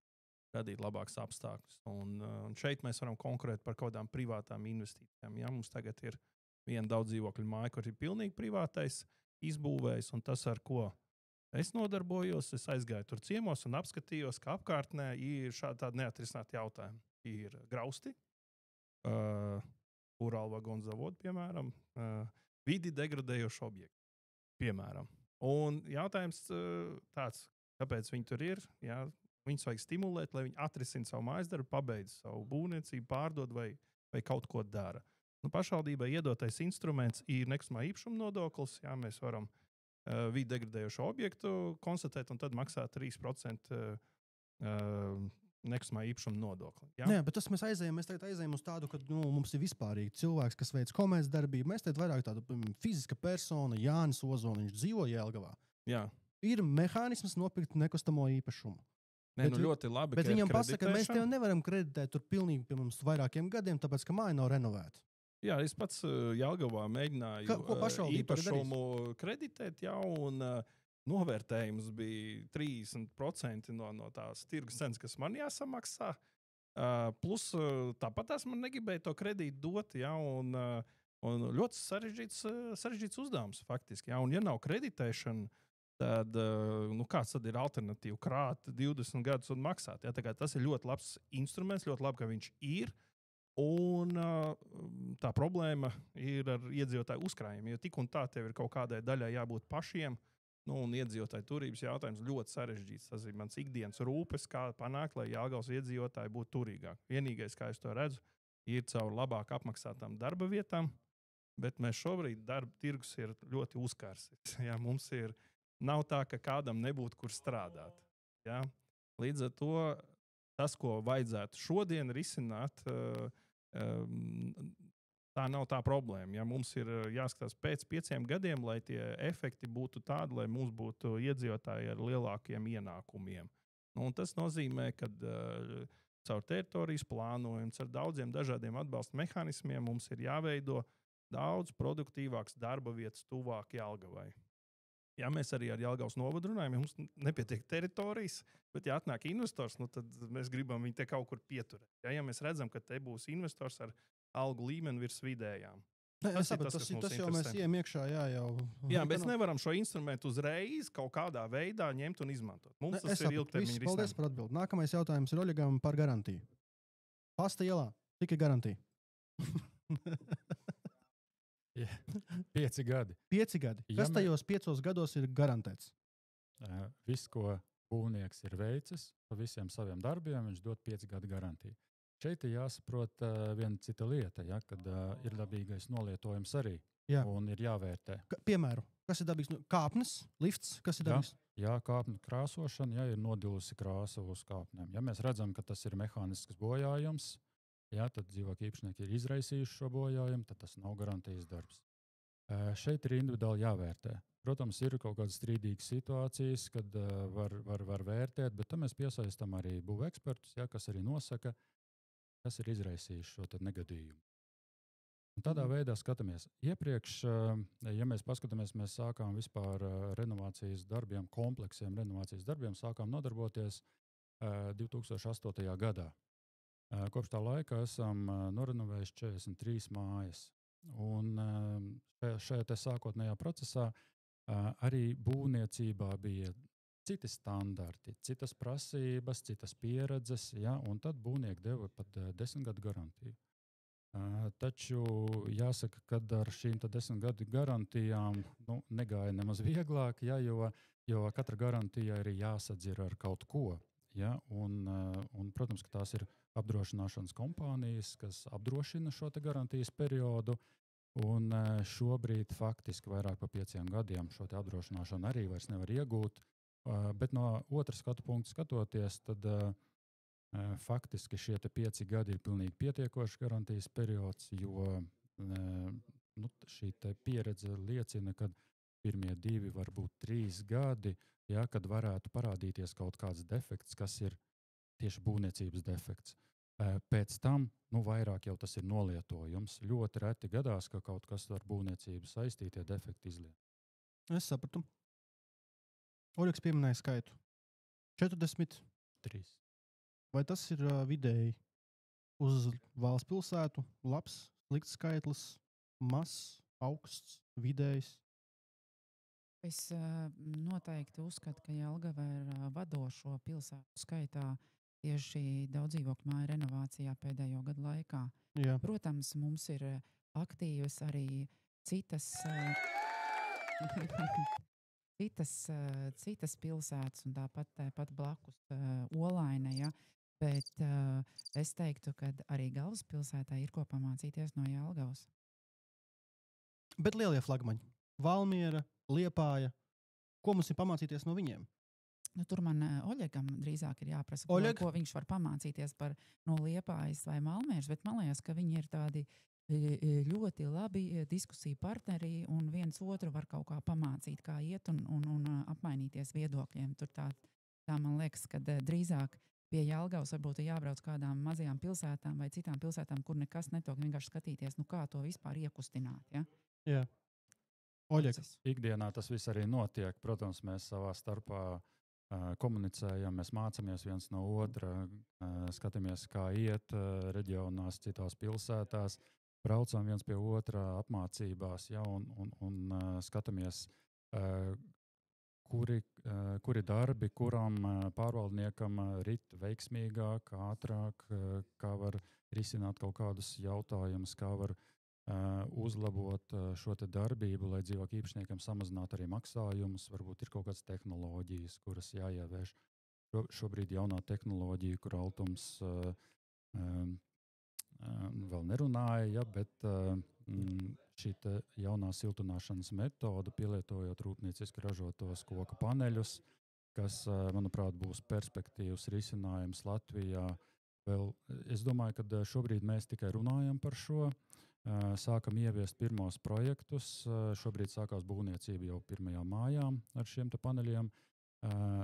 Un šeit mēs varam konkurēt par kaut kādām privātām investīcijām. Ja? Mums tagad ir viena daudz dzīvokļu māja, kur ir pilnīgi privātais izbūvējs, un tas, ar ko es nodarbojos, es aizgāju tur ciemos un apskatījos, ka apkārtnē ir tādi neatrisināti jautājumi. Ir grausti, Urālvagonu zavodu, piemēram, vidi degradējoši objekti, piemēram. Un jautājums tāds, kāpēc viņi tur ir? Ja? Viņus vajag stimulēt, lai viņi atrisina savu mājas darbu, pabeidz savu būvniecību, pārdod vai kaut ko dara. Pašvaldībai iedotais instruments ir nekustamā īpašuma nodoklis. Jā, mēs varam vidi degradējošo objektu konstatēt un tad maksāt 3% nekustamā īpašuma nodokli. Ja? Nē, bet tas mēs tagad aizējam uz tādu, ka mums ir vispārīgi cilvēks, kas veic komercdarbību. Mēs tagad vairāk tādu fiziska persona, Jānis Ozoliņš, dzīvo Jelgavā. Jā. Ir mehānisms nopirkt nekustamo īpašumu. Nē, ļoti labi, bet viņam pasaka, ka mēs tev nevaram kreditēt tur pilnīgi pirms vairākiem gadiem, tāpēc, ka māja nav renovēta. Jā, es pats Jelgavā mēģināju īpašumu kreditēt, jā, un novērtējums bija 30% no tās tirgus cenas, kas man jāsamaksā. Plus tāpat tās man negribēja to kredītu dot, jā, un ļoti sarežģīts uzdevums faktiski. Jā, un ja nav kreditēšana, tad kāds tad ir alternatīva krāt 20 gadus un maksāt? Ja? Tas ir ļoti labs instruments, ļoti labi, ka viņš ir. Un tā problēma ir ar iedzīvotāju uzkrājumu, jo tik un tā tev ir kaut kādai daļai jābūt pašiem, un iedzīvotāju turības jautājums ļoti sarežģīts. Tas ir mans ikdienas rūpes, kā panākt, lai Jelgavas iedzīvotāji būtu turīgāki. Vienīgais, kā es to redzu, ir caur labāk apmaksātām darba vietām, bet mēs šobrīd darba tirgus ir ļoti uzkārsīts. Ja? Mums nav tā, ka kādam nebūtu kur strādāt. Ja? Līdz ar to tas, ko vajadzētu šodien risināt, tā nav tā problēma. Ja? Mums ir jāskatās pēc 5 gadiem, lai tie efekti būtu tādi, lai mums būtu iedzīvotāji ar lielākiem ienākumiem. Un tas nozīmē, ka caur teritorijas plānojumu, ar daudziem dažādiem atbalsta mehānismiem mums ir jāveido daudz produktīvāks darba vietas tuvāk Jelgavai. Ja mēs arī ar Jelgavas novadu runājam, ja mums nepietiek teritorijas, bet ja atnāk investors, tad mēs gribam viņu te kaut kur pieturēt. Ja mēs redzam, ka te būs investors ar algu līmeni virs vidējām. Tas jau mēs ejam iekšā, jau. Jā, bet mēs nevaram šo instrumentu uzreiz kaut kādā veidā ņemt un izmantot. Mums tas ir ilgtermiņa risinājums. Paldies par atbildi. Nākamais jautājums ir Oļegam par garantiju. Pasta ielā, cik ir garantija? 5 gadi. 5 gadi. Kas tajos 5 gados ir garantēts? Viss, ko būvnieks ir veicis pa visiem saviem darbiem, viņš dod 5 gadu garantiju. Šeit ir jāsaprot viena cita lieta, ja, kad ir dabīgais nolietojums arī. Jā. Un ir jāvērtē. Piemēru, kas ir dabīgs? Kāpnes, lifts, kas ir dabīgs? Jā, kāpņu krāsošana, ja ir nodilusi krāsa uz kāpnēm. Ja mēs redzam, ka tas ir mehānisks bojājums, ja, tad dzīvokļu īpašnieki ir izraisījuši šo bojājumu, tad tas nav garantijas darbs. Šeit ir individuāli jāvērtē. Protams, ir kaut kādas strīdīgas situācijas, kad var vērtēt, bet tam mēs piesaistam arī būvekspertus, ja, kas arī nosaka, kas ir izraisījis šo negadījumu. Un tādā veidā skatāmies. Iepriekš, ja mēs paskatāmies, mēs sākām vispār renovācijas darbiem, kompleksiem renovācijas darbiem, sākām nodarboties 2008. gadā. Kopš tā laika esam norenovējuši 43 mājas. Un šajā sākotnējā procesā arī būvniecībā bija citi standarti, citas prasības, citas pieredzes, ja, un tad būvnieki deva pat 10 gadu garantiju. Taču jāsaka, ka ar šīm 10 gadu garantijām negāja nemaz vieglāk, ja, jo katra garantija arī jāsadzir ar kaut ko. Ja, un, protams, ka tās ir apdrošināšanas kompānijas, kas apdrošina šo garantijas periodu. Un šobrīd faktiski vairāk par 5 gadiem šo apdrošināšanu arī vairs nevar iegūt. Bet no otras skatu punkta skatoties, tad faktiski šie 5 gadi ir pilnīgi pietiekošs garantijas periods, jo šī pieredze liecina, ka pirmie 2, varbūt 3 gadi, ja, kad varētu parādīties kaut kāds defekts, kas ir tieši būvniecības defekts. Pēc tam vairāk jau tas ir nolietojums. Ļoti reti gadās, ka kaut kas ar būvniecību saistītie defekti izliet. Es sapratu. Oļegs pieminēja skaitu. 40. 3. Vai tas ir vidēji uz valsts pilsētu? Labs, slikts skaitlis, mazs, augsts, vidējs? Es noteikti uzskatu, ka Jelgava ir vadošo pilsētu skaitā tieši daudz dzīvokļu māju renovācijā pēdējo gadu laikā. Jā. Protams, mums ir aktīvas arī citas pilsētas, un tāpat blakus Olaine. Ja? Bet es teiktu, ka arī galvaspilsētā ir ko pamācīties no Jelgavas. Bet lielie flagmaņi - Valmiera, Liepāja. Ko mums ir pamācīties no viņiem? Nu, tur man Oļegam drīzāk ir jāprasa, Oļeg? ko viņš var pamācīties no Liepājas vai Malmēras, bet man liekas, ka viņi ir tādi ļoti labi diskusiju partneri un viens otru var kaut kā pamācīt, kā iet un apmainīties viedokļiem. Tur tā man liekas, ka drīzāk pie Jelgavas varbūt ir jābrauc kādām mazajām pilsētām vai citām pilsētām, kur nekas netok, vienkārši skatīties, nu kā to vispār iekustināt. Ja? Jā. Oļeg. Ikdienā tas viss arī notiek. Protams, mēs savā starpā komunicējam, mēs mācāmies viens no otra, skatāmies, kā iet reģionās, citās pilsētās, braucam viens pie otra apmācībās, ja, un skatāmies, kuri darbi, kuram pārvaldniekam rit veiksmīgāk, ātrāk, kā var risināt kaut kādus jautājumus, kā var uzlabot šo te darbību, lai dzīvokļu īpašniekam samazinātu arī maksājumus. Varbūt ir kaut kādas tehnoloģijas, kuras jāievieš. Šobrīd jaunā tehnoloģija, kur Altums vēl nerunāja, ja, bet šī jaunā siltināšanas metode, pielietojot rūpnieciski ražotos koku paneļus, kas, manuprāt, būs perspektīvs risinājums Latvijā. Es domāju, ka šobrīd mēs tikai runājam par šo. Sākam ieviest pirmos projektus. Šobrīd sākās būvniecība jau pirmajām mājām ar šiem te paneļiem.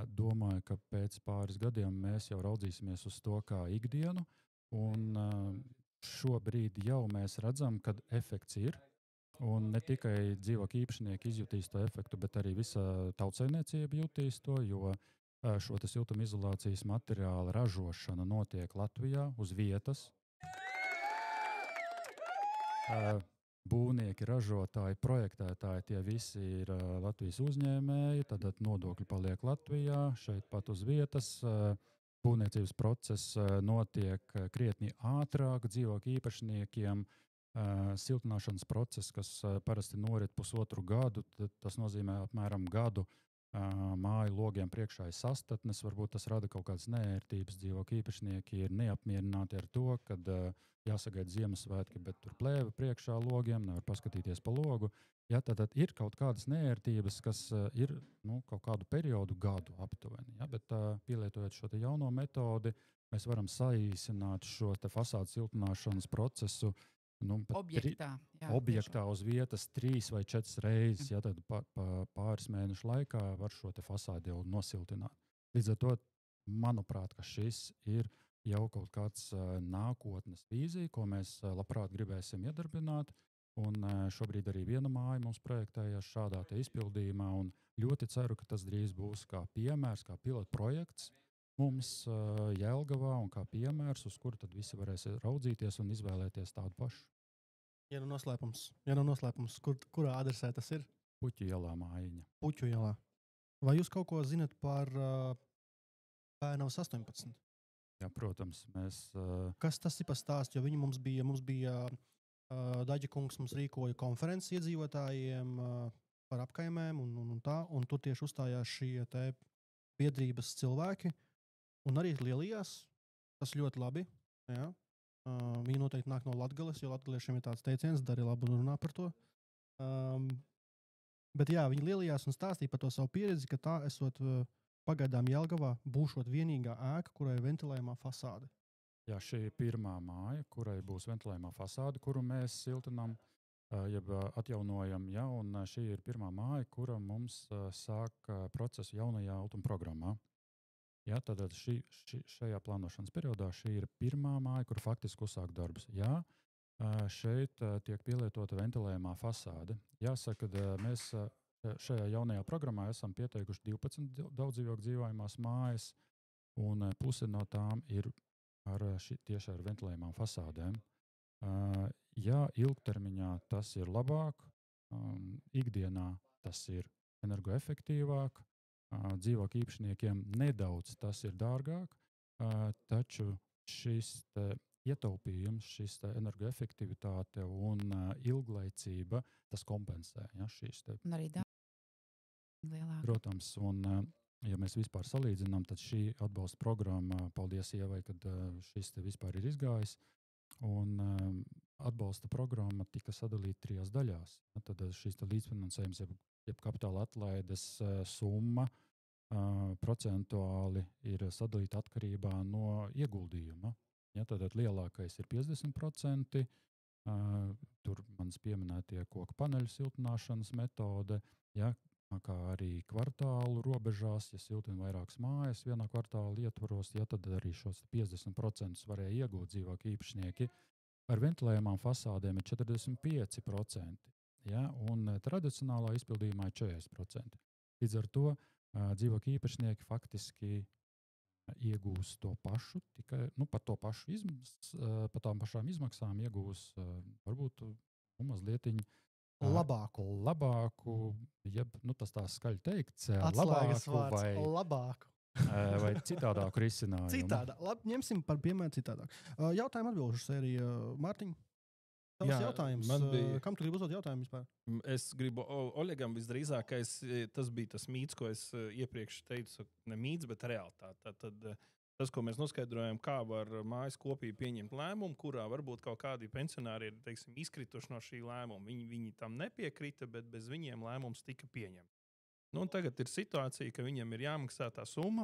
Domāju, ka pēc pāris gadiem mēs jau raudzīsimies uz to kā ikdienu. Un šobrīd jau mēs redzam, ka efekts ir. Un ne tikai dzīvokļu īpašnieki izjutīs to efektu, bet arī visa tautsaimniecība jutīs to, jo šo te siltumizolācijas materiāla ražošana notiek Latvijā uz vietas. Būvnieki, ražotāji, projektētāji, tie visi ir Latvijas uzņēmēji, tad nodokļi paliek Latvijā, šeit pat uz vietas. Būvniecības process notiek krietni ātrāk dzīvokļu īpašniekiem. Siltināšanas process, kas parasti norit pusotru gadu, tas nozīmē apmēram gadu māju logiem priekšā ir sastatnes. Varbūt tas rada kaut kādas neērtības. Dzīvokļu īpašnieki ir neapmierināti ar to, kad jāsagaida Ziemassvētki, bet tur plēve priekšā logiem, nevar paskatīties pa logu. Ja, tad ir kaut kādas neērtības, kas ir kaut kādu periodu, gadu aptuveni. Ja, bet pielietojot šo te jauno metodi, mēs varam saīsināt šo te fasādes siltināšanas procesu objektā uz vietas 3 vai 4 reizes. Ja, tad pāris mēnešu laikā var šo te fasādi jau nosiltināt. Līdz ar to, manuprāt, ka šis ir jau kaut kāds nākotnes vīzija, ko mēs labprāt gribēsim iedarbināt. Un šobrīd arī viena māja mums projektējas šādā te izpildījumā. Un ļoti ceru, ka tas drīz būs kā piemērs, kā pilotprojekts mums Jelgavā un kā piemērs, uz kuru tad visi varēs raudzīties un izvēlēties tādu pašu. Ja nu noslēpums, kurā adresē tas ir? Puķu ielā mājiņa. Puķu ielā. Vai jūs kaut ko zinat par Pērnavas 18? Jā, protams, mēs... Kas tas ir par stāstu? Jo viņi mums bija Daģa kungs mums rīkoja konferences iedzīvotājiem par apkaimēm un tā, un tur tieši uzstājās šie te biedrības cilvēki, un arī lielījās. Tas ļoti labi, jā. Viņi noteikti nāk no Latgales, jo latgaliešiem ir tāds teiciens, dari labu un runā par to. Bet jā, viņi lielījās un stāstīja par to savu pieredzi, ka tā esot pagaidām Jelgavā būšot vienīgā ēka, kurai ir ventilējumā fasāde. Jā, šī ir pirmā māja, kurai būs ventilējumā fasāde, kuru mēs siltinām, jeb atjaunojam. Ja, un šī ir pirmā māja, kura mums sāk procesu jaunajā Altuma programmā. Ja, tad šajā plānošanas periodā šī ir pirmā māja, kur faktiski uzsāk darbs. Jā, šeit tiek pielietota ventilējumā fasāde. Jāsaka, ka mēs šajā jaunajā programmā esam pieteikuši 12 daudzdzīvokļu dzīvojamās mājas, un puse no tām ir tieši ar ventilējumām fasādēm. Ja ilgtermiņā tas ir labāk, ikdienā tas ir energoefektīvāk, dzīvokļu īpašniekiem nedaudz tas ir dārgāk, taču šis ietaupījums, šis energoefektivitāte un ilglaicība, tas kompensē. Ja, Un arī lielāka. Protams, un ja mēs vispār salīdzinām, tad šī atbalsta programma, paldies Ievai, kad šis vispār ir izgājis, un atbalsta programma tika sadalīta 3 daļās. Ja, tad šīs līdzfinansējums, jeb kapitāla atlaides summa procentuāli ir sadalīta atkarībā no ieguldījuma. Ja, tad lielākais ir 50%, tur manas pieminētie koku paneļu siltināšanas metode, ja, kā arī kvartālu robežās, ja siltina vairākas mājas vienā kvartāla ietvaros, ja, tad arī šos 50% varēja iegūt dzīvokļu īpašnieki. Ar ventilējumām fasādēm ir 45%, ja, un tradicionālā izpildījumā ir 40%. Līdz ar to dzīvokļu īpašnieki faktiski iegūs to pašu, tikai par par tām pašām izmaksām iegūs varbūt mazlietiņu labāku, jeb, tas tā skaļi teikts, labāku vai citādāku risinājumu. Citādā. Labi, ņemsim par piemēru citādāk. Jautājumu atbilžu sērija. Mārtiņ, tavs jautājums. Kam tu gribi uzdot jautājumu vispār? Es gribu Oļegam visdrīzākais, tas bija tas mīts, ko es iepriekš teicu, ne mīts, bet realitāte. Tad tas, ko mēs noskaidrojam, kā var mājas kopīgi pieņemt lēmumu, kurā varbūt kaut kādi pensionāri ir, teiksim, izkrituši no šī lēmuma. Viņi tam nepiekrita, bet bez viņiem lēmums tika pieņemts. Un tagad ir situācija, ka viņiem ir jāmaksā tā summa,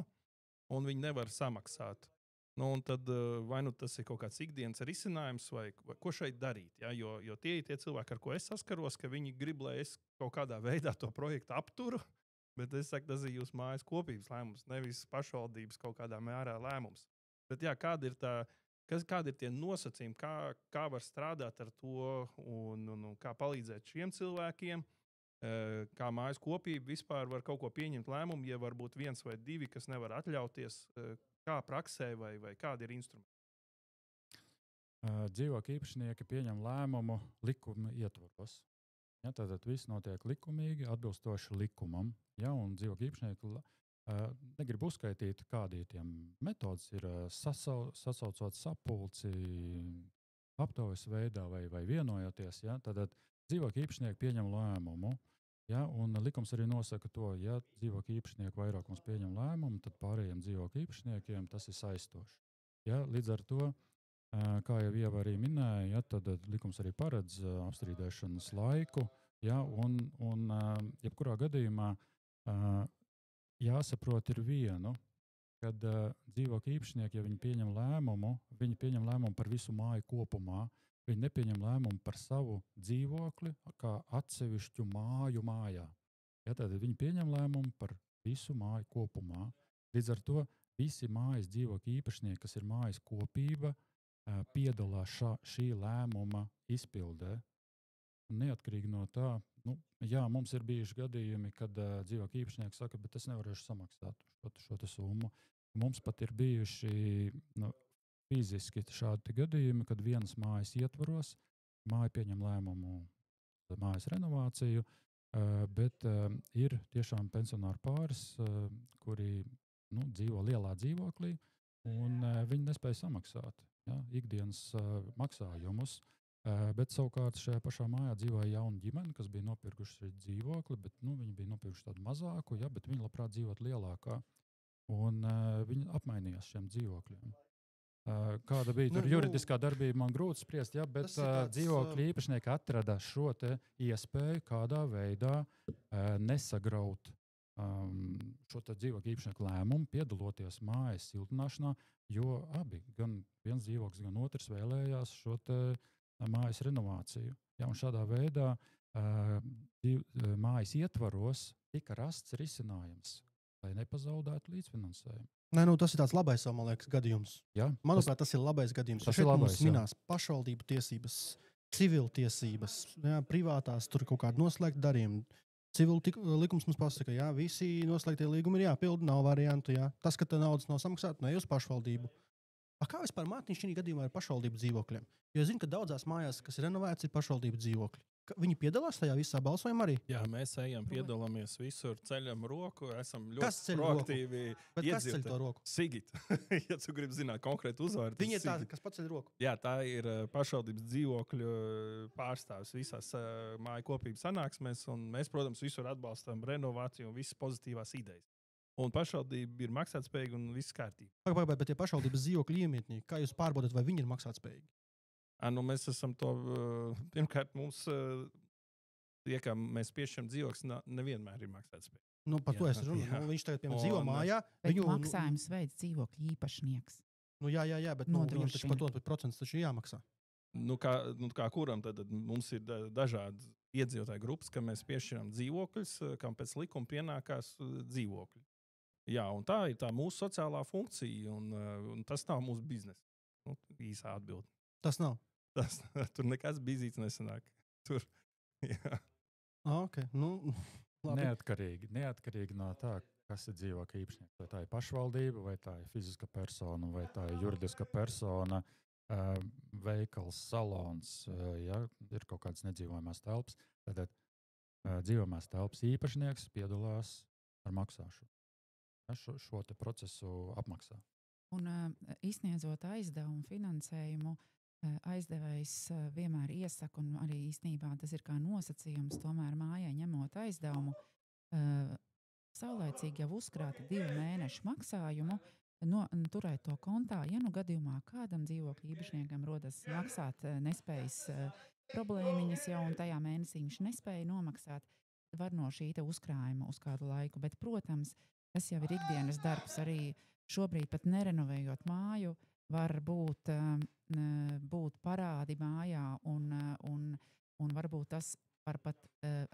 un viņi nevar samaksāt. Un tad vai tas ir kaut kāds ikdienas risinājums, vai ko šeit darīt? Ja? Jo tie cilvēki, ar ko es saskaros, ka viņi grib, lai es kaut kādā veidā to projektu apturu, bet es saku, tas ir jūsu mājas kopības lēmums, nevis pašvaldības kaut kādā mērā lēmums. Bet jā, kādi ir tie nosacījumi, kā var strādāt ar to un kā palīdzēt šiem cilvēkiem, kā mājas kopība vispār var kaut ko pieņemt lēmumu, ja varbūt 1 vai 2, kas nevar atļauties, kā praksē vai kādi ir instrumenti? Dzīvokļu īpašnieki pieņem lēmumu likuma ietvaros. Ja, tātad viss notiek likumīgi, atbilstoši likumam. Ja, un dzīvokļu īpašnieki negrib uzskaitīt, kādi tiem metodas ir sasaucot sapulci aptaujas veidā vai vienojoties. Ja, tātad dzīvokļu īpašnieki pieņem lēmumu. Ja, un likums arī nosaka to, ja dzīvokļu īpašnieku vairākums pieņem lēmumu, tad pārējiem dzīvokļu īpašniekiem tas ir saistoši. Ja, līdz ar to, kā jau Ieva arī minēja, ja, tad likums arī paredz apstrīdēšanas laiku, ja, un jebkurā gadījumā jāsaprot ir vienu, kad dzīvokļu īpašnieki, ja viņi pieņem lēmumu par visu māju kopumā, viņi nepieņem lēmumu par savu dzīvokli kā atsevišķu māju mājā. Ja, tad viņi pieņem lēmumu par visu māju kopumā. Līdz ar to visi mājas dzīvokļu īpašnieki, kas ir mājas kopība, piedalās šī lēmuma izpildē. Neatkarīgi no tā, mums ir bijuši gadījumi, kad dzīvokļu īpašnieki saka, bet es nevarēšu samaksāt šo summu. Mums pat ir bijuši fiziski šādi gadījumi, kad vienas mājas ietvaros māja pieņem lēmumu mājas renovāciju, bet ir tiešām pensionāru pāris, kuri dzīvo lielā dzīvoklī, un viņi nespēja samaksāt ikdienas maksājumus. Bet savukārt šajā pašā mājā dzīvoja jauna ģimene, kas bija nopirkuši dzīvokli, bet viņi bija nopirkuši tādu mazāku, bet viņi labprāt dzīvot lielākā. Un viņi apmainījās šiem dzīvokļiem. Kāda bija tur juridiskā darbība, man grūti spriest, bet dzīvokļu īpašnieki atrada šo iespēju kādā veidā nesagraut šo dzīvokļu īpašnieku lēmumu, piedaloties mājas siltināšanā, jo abi, gan viens dzīvoklis, gan otrs vēlējās šo mājas renovāciju. Ja, un šādā veidā mājas ietvaros tika rasts risinājums, lai nepazaudētu līdzfinansējumu. Nē, tas ir tāds labais, man liekas, gadījums. Ja, manuprāt, tas ir labais gadījums. Tas ir labais, minās pašvaldību tiesības, civiltiesības, privātās, tur kaut kādi noslēgti darījumi, civil likums mums pasaka, jā, visi noslēgtie līgumi ir jāpilda, nav variantu, jā. Tas, ka tā naudas nav samaksāta, ne uz pašvaldību. Kā vispār Mārtiņš šī gadījumā ir pašvaldību dzīvokļiem? Jo es zinu, ka daudzās mājās, kas ir renovēts, ir pašvaldību dzīvokļi. Viņi piedalās tajā visā balsojumā arī? Jā, mēs ejam, piedalāmies visur, ceļam roku, esam Kas ļoti ceļ proaktīvi. Bet kas ceļ to roku? Sigit. Ja tu gribi zināt konkrētu uzvārdu. Viņi ir tādi, kas paceļ roku. Jā, tā ir pašvaldības dzīvokļu pārstāvis visās māju kopības sanāksmēs, un mēs, protams, visur atbalstam renovāciju un visas pozitīvās idejas. Un pašvaldība ir maksātspējīga un viss kārtībā. Bet tie pašvaldības dzīvokļu iemītnieki, kā jūs pārbaudat, vai viņi ir maksātspējīgi? Nu, mēs esam to, pirmkārt, mums, kā mēs piešķiram dzīvokļus, nevienmēr ir maksātspējīgi. Nu, par to es runāju. Nu, viņš tagad, piemēram, dzīvo mājā. Viņu maksājums veids dzīvokļu īpašnieks. Nu, jā, bet viņam taču par to procents taču jāmaksā. Nu, kā kuram tad mums ir dažādi iedzīvotāju grupas, ka mēs piešķiram dzīvokļus, kam pēc likuma pienākās dzīvokļi. Jā, un tā ir tā mūsu sociālā funkcija, un tas nav mūsu biznesa. Nu, īsā atbilde. Tas nav? Tur nekas bizīts nesanāk. Tur, jā. Okay. Nu, neatkarīgi no tā, kas ir dzīvokļa īpašnieks. Vai tā ir pašvaldība, vai tā ir fiziska persona, vai tā ir juridiska persona, veikals, salons, ja ir kaut kādas nedzīvojamās telpas. Tad dzīvojamās telpas īpašnieks piedalās ar maksāšanu. Ja, šo te procesu apmaksā. Un izsniedzot aizdevumu finansējumu, aizdevējs vienmēr iesaka, un arī īstenībā tas ir kā nosacījums, tomēr mājai ņemot aizdevumu, saulēcīgi jau uzkrāta 2 mēnešu maksājumu, turēt to kontā, ja nu gadījumā kādam dzīvokļu īpašniekam rodas maksāt nespējas problēmiņas jau, un tajā mēnesī viņš nespēja nomaksāt, var no šī te uzkrājuma uz kādu laiku. Bet, protams, tas jau ir ikdienas darbs, arī šobrīd pat nerenovējot māju, var būt parādi mājā, un varbūt tas var pat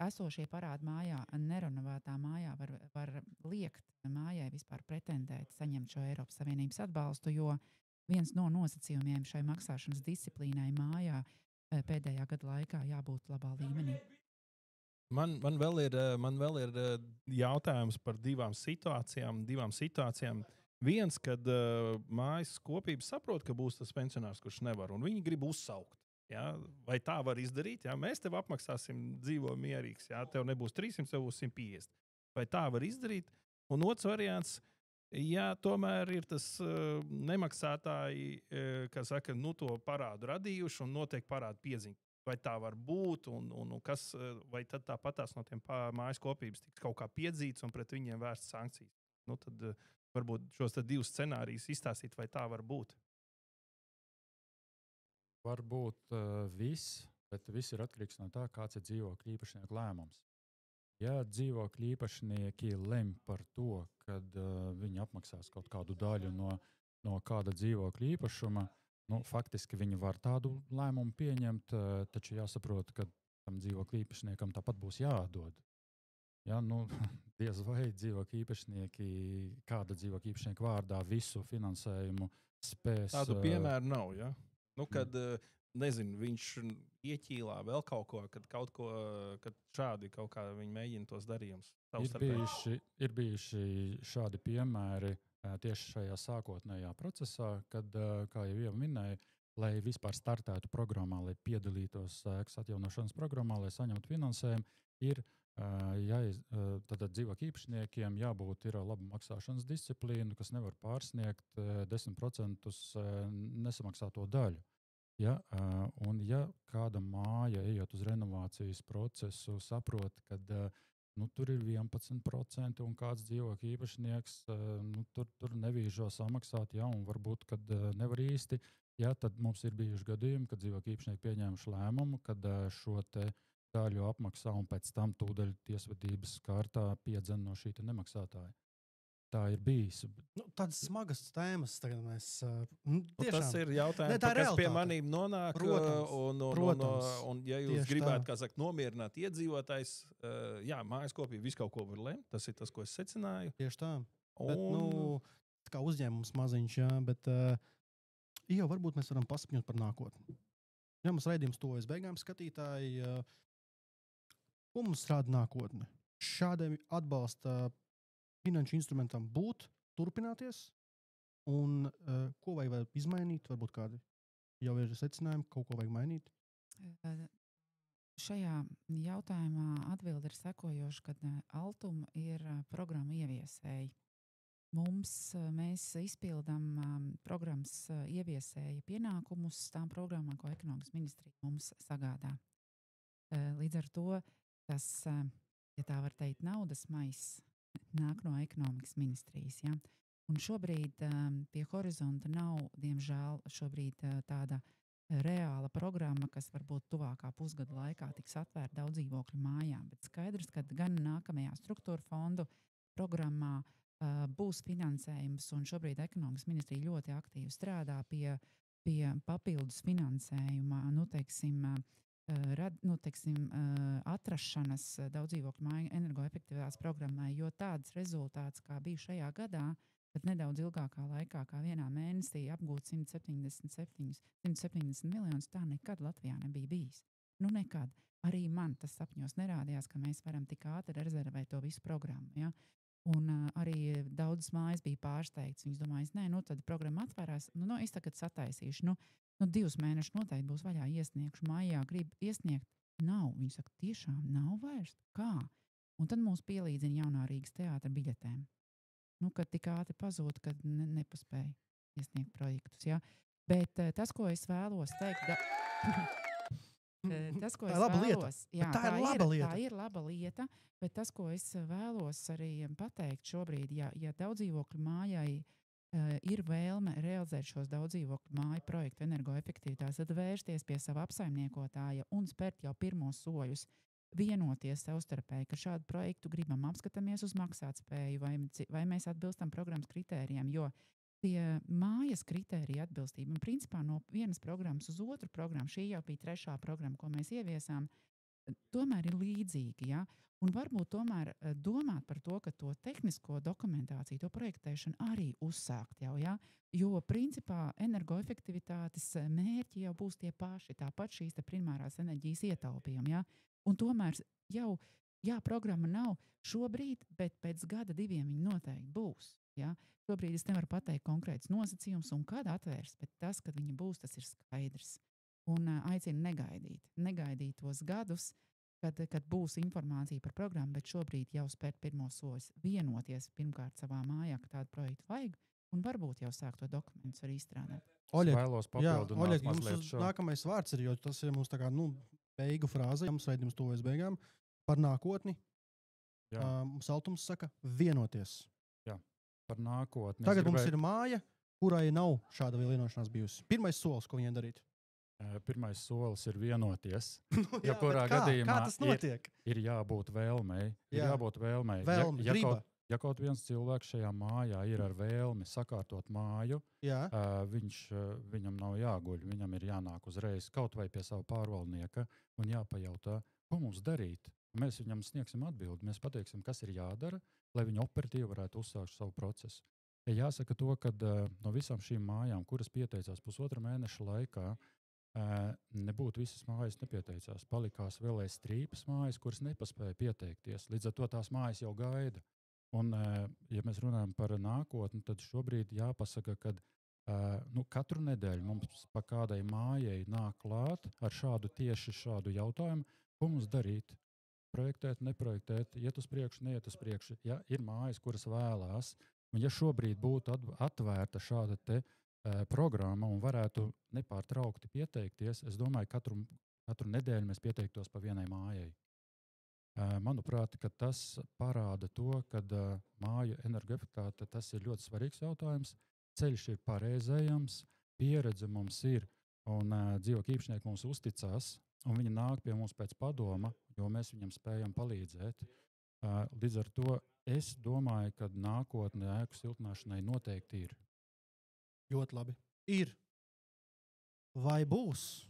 esošie parādi mājā, nerenovētā mājā var liekt mājai vispār pretendēt, saņemt šo Eiropas Savienības atbalstu, jo viens no nosacījumiem šai maksāšanas disciplīnai mājā pēdējā gada laikā jābūt labā līmenī. Man vēl ir jautājums par divām situācijām. Viens, kad mājas kopība saprot, ka būs tas pensionārs, kurš nevar, un viņi grib uzsaukt. Ja? Vai tā var izdarīt? Ja? Mēs tev apmaksāsim, dzīvo mierīgs. Ja? Tev nebūs 300, tev būs 150. Vai tā var izdarīt? Un otrs variants, ja tomēr ir tas nemaksātāji, kas saka, nu to parādu radījuši un notiek parādu pieziņa. Vai tā var būt, un kas, vai tad tāpatās no tiem mājas kopības tiks kaut kā piedzīts un pret viņiem vērsts sankcijas? Nu, tad varbūt šos tad 2 scenārijus izstāstīt, vai tā var būt. Var būt viss, bet viss ir atkarīgs no tā, kāds ir dzīvokļu īpašnieku lēmums. Ja dzīvokļu īpašnieki lemj par to, kad viņi apmaksās kaut kādu daļu no kāda dzīvokļu īpašuma, faktiski viņi var tādu lēmumu pieņemt, taču jāsaprot, ka tam dzīvokļu īpašniekam tāpat būs jāatdod. Ja, diez vai dzīvokļu īpašnieki, kāda dzīvokļu īpašnieka vārdā visu finansējumu spēs. Tādu piemēru nav, ja? Kad, nezinu, viņš ieķīlā vēl kaut ko, kad šādi kaut kā viņi mēģina tos darījumus. Ir bijuši šādi piemēri tieši šajā sākotnējā procesā, kad, kā jau minēju, lai vispār startētu programmā, lai piedalītos ēkas atjaunošanas programmā, lai saņemtu finansējumu, ir tātad dzīvokļu īpašniekiem jābūt ir laba maksāšanas disciplīna, kas nevar pārsniegt 10% nesamaksāto daļu. Ja, un ja kāda māja, ejot uz renovācijas procesu, saprot, ka tur ir 11% un kāds dzīvokļu īpašnieks tur nevīžo samaksāt, ja, un varbūt, kad nevar īsti, ja, tad mums ir bijuši gadījumi, kad dzīvokļu īpašnieki pieņēmuši lēmumu, kad šo te daļu apmaksā un pēc tam tūdaļ tiesvedības kārtā piedzen no šī nemaksātāja. Tā ir bijis. Tādas smagas tēmas tagad mēs tiešām. Tas ir jautājums, kas pie manīm nonāk. Protams. Un ja jūs gribētu, kā saka, nomierināt iedzīvotājs, jā, mājas kopība visu kaut ko var lemt, tas ir tas, ko es secināju. Tieši tā. Bet, tā kā uzņēmums maziņš, jā, bet jau varbūt mēs varam paspņot par nākotni. Ja mums raidījums tuvojas beigām, skatītāji, ko mums rāda nākotne? šādam atbalsta finanšu instrumentam būt, turpināties? Un ko vajag izmainīt? Varbūt kādi jau ir secinājumi, kaut ko vajag mainīt? Šajā jautājumā atbilde ir sekojoša, ka Altuma ir programma ieviesēji. Mēs izpildām programmas ieviesēja pienākumus tām programmām, ko ekonomikas ministrija mums sagādā. Līdz ar to tas, ja tā var teikt, naudas maiss nāk no ekonomikas ministrijas. Ja? Un šobrīd pie horizonta nav, diemžēl, tāda reāla programma, kas varbūt tuvākā pusgada laikā tiks atvērta daudz dzīvokļu mājām. Bet skaidrs, ka gan nākamajā struktūra fondu programmā būs finansējums, un šobrīd ekonomikas ministrija ļoti aktīvi strādā pie papildus finansējuma, atrašanas daudz dzīvokļu māju energoefektivitātes programmai, jo tāds rezultāts, kā bija šajā gadā, bet nedaudz ilgākā laikā, kā vienā mēnesī apgūt 170 miljonus, tā nekad Latvijā nebija bijis. Nekad. Arī man tas sapņos nerādījās, ka mēs varam tik ātri rezervēt to visu programmu. Ja? Un arī daudzas mājas bija pārsteigts. Viņas domāja, tad programma atvērās, es tagad sataisīšu. 2 mēnešus noteikti būs vaļā, iesniegšu. Mājā grib iesniegt. Nav. Viņi saka, tiešām nav vairs. Kā? Un tad mūs pielīdzina jaunā Rīgas teātra biļetēm. Kad tik ātri pazūd, kad nepaspēja iesniegt projektus. Ja? Bet tas, ko es vēlos teikt... Tas, ko es vēlos, jā, tā ir laba lieta, bet tas, ko es vēlos arī pateikt šobrīd, ja daudzdzīvokļu mājai ir vēlme realizēt šos daudzdzīvokļu māju projektu energoefektivitātes, tad vērsties pie sava apsaimniekotāja un spērt jau pirmos soļus, vienoties savstarpēji, ka šādu projektu gribam, apskatāmies uz maksātspēju, vai mēs atbilstam programmas kritērijiem, jo tie mājas kritērija atbilstība, un principā no vienas programmas uz otru programmu, šī jau bija 3. programma, ko mēs ieviesām, tomēr ir līdzīgi, ja? Un varbūt tomēr domāt par to, ka to tehnisko dokumentāciju, to projektēšanu arī uzsākt jau, ja? Jo principā energoefektivitātes mērķi jau būs tie paši, tāpat šīs primārās enerģijas ietaupījumi, ja? Un tomēr jau, programma nav šobrīd, bet pēc gada 2 viņa noteikti būs, ja? Šobrīd es nevaru pateikt konkrēts nosacījums un kad atvērs, bet tas, kad viņa būs, tas ir skaidrs. Un aicinu negaidīt tos gadus, kad būs informācija par programmu, bet šobrīd jau spērt pirmos soļus, vienoties pirmkārt savā mājā, ka tādu projektu vajag, un varbūt jau sākt to dokumentus arī izstrādāt. Oļeg, jums nākamais vārds ir, jo tas ir mums tā kā, beigu frāze, jums raidījums tuvojas beigām, par nākotni. Mums Altums saka vienoties. Par nākotni. Tagad mums ir māja, kurai nav šāda vienošanās bijusi. Pirmais solis, ko viņiem darīt? Pirmais solis ir vienoties. Ja kurā gadījumā kā tas notiek? Ir jābūt vēlmei. Griba. Ja kaut viens cilvēks šajā mājā ir ar vēlmi sakārtot māju, viņam nav jāguļ, viņam ir jānāk uzreiz kaut vai pie sava pārvaldnieka un jāpajautā, ko mums darīt. Mēs viņam sniegsim atbildi, mēs pateiksim, kas ir jādara, lai viņi operatīvi varētu uzsākt savu procesu. Jāsaka to, ka no visām šīm mājām, kuras pieteicās 1,5 mēneša laikā, nebūtu visas mājas nepieteicās. Palikās vēl strīpas mājas, kuras nepaspēja pieteikties. Līdz ar to tās mājas jau gaida. Un, ja mēs runājam par nākotni, tad šobrīd jāpasaka, ka katru nedēļu mums pa kādai mājai nāk klāt ar tieši šādu jautājumu, ko mums darīt. Projektēt, neprojektēt, iet uz priekšu, neiet uz priekšu. Ja ir mājas, kuras vēlās, un ja šobrīd būtu atvērta šāda programma un varētu nepārtraukti pieteikties, es domāju, katru nedēļu mēs pieteiktos pa vienai mājai. Manuprāt, ka tas parāda to, ka māju energoefektivitāte tas ir ļoti svarīgs jautājums. Ceļš ir pareizējams, pieredze mums ir, un dzīvokļu īpašnieki mums uzticās, un viņi nāk pie mums pēc padoma, jo mēs viņam spējam palīdzēt. Līdz ar to es domāju, ka nākotnē ēku siltināšanai noteikti ir. Ļoti labi. Ir. Vai būs?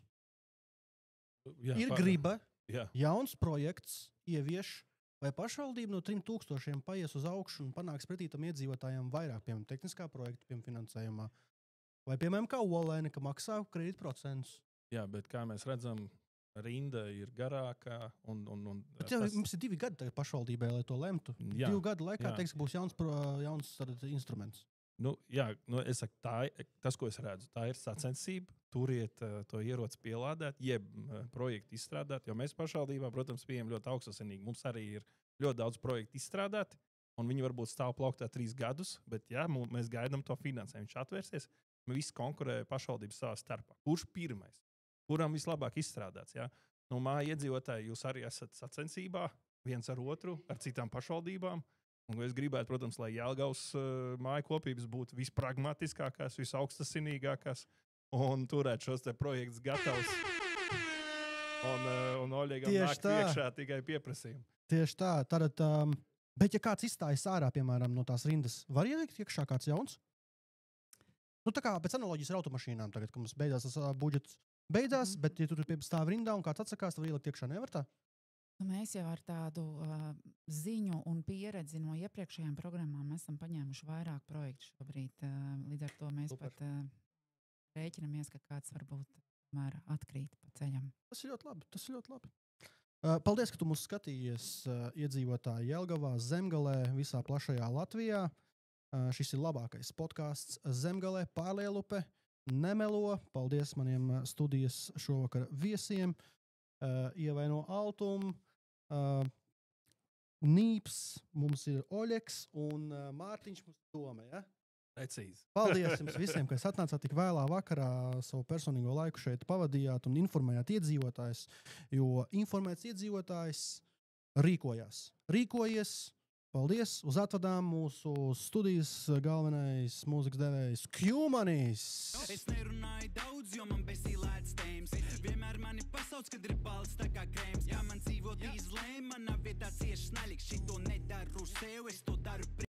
Ir griba, jauns projekts ievieš, vai pašvaldība no 3,000 paies uz augšu un panāks pretī tam iedzīvotājiem vairāk, piemēram, tehniskā projekta, piemēram, finansējumā. Vai, piemēram, kā Olaine, ka maksā kredītprocentus? Jā, bet kā mēs redzam, rinda ir garākā. Bet jau mums ir 2 gadi tagad pašvaldībai, lai to lemtu. Jā, 2 gadu laikā, jā. teiks, ka būs jauns instruments. Es saku, tas, ko es redzu, tā ir sacensība. Turiet to ieroci pielādēt, jeb projektu izstrādāt, jo mēs pašvaldībā, protams, bijām ļoti augstasinīgi. Mums arī ir ļoti daudz projektu izstrādāti, un viņi varbūt stāv plauktā 3 gadus, bet jā, mēs gaidām to finansējumu. Viņš atvērsies, mēs visi konkurējam pašvaldības savā starpā. Kurš pirmais? Kuram vislabāk izstrādāts? Ja? Māja iedzīvotāji, jūs arī esat sacensībā viens ar otru, ar citām pašvaldībām. Un es gribētu, protams, lai Jelgavas māju kopības būtu vispragmatiskākās, visaugstākās un turētu šos projektus gatavus. Un Oļegam nāk priekšā tikai pieprasījumu. Tieši tā. Tad, bet ja kāds izstājas ārā, piemēram, no tās rindas, var ielikt iekšā kāds jauns? Tā kā pēc analoģijas ar automašīnām tagad, ka mums beidzās tas budžets. Beidzās, bet ja tu tur stāv rindā un kāds atsakās, tad var ielikt iekšā, nevar tā? Mēs jau ar tādu ziņu un pieredzi no iepriekšējām programmām esam paņēmuši vairāk projektu šobrīd. Līdz ar to mēs Super. pat rēķinamies, ka kāds varbūt atkrīt pa ceļam. Tas ir ļoti labi. Paldies, ka tu mūs skatījies, iedzīvotāji Jelgavā, Zemgalē, visā plašajā Latvijā. Šis ir labākais podcasts Zemgalē, Pārlielupe, Nemelo. Paldies maniem studijas šovakar viesiem. Ievai no Altuma, Nīps, mums ir Oļeks un Mārtiņš mums Tome, ja? Precīzi. Paldies jums visiem, ka atnācāt tik vēlā vakarā, savu personīgo laiku šeit pavadījāt un informējāt iedzīvotājus, jo informēts iedzīvotājs rīkojās. Rīkojies, paldies, uz atvadām mūsu studijas galvenais mūzikas devējs Kjumanis. Es nerunāju daudz, jo man besīlēts tēms. Vienmēr mani pasauc, kad ir balts tā kā krēms. Ja man dzīvot izlēm, manā vietā cieši snaļiks. Šito nedaru sev, es to daru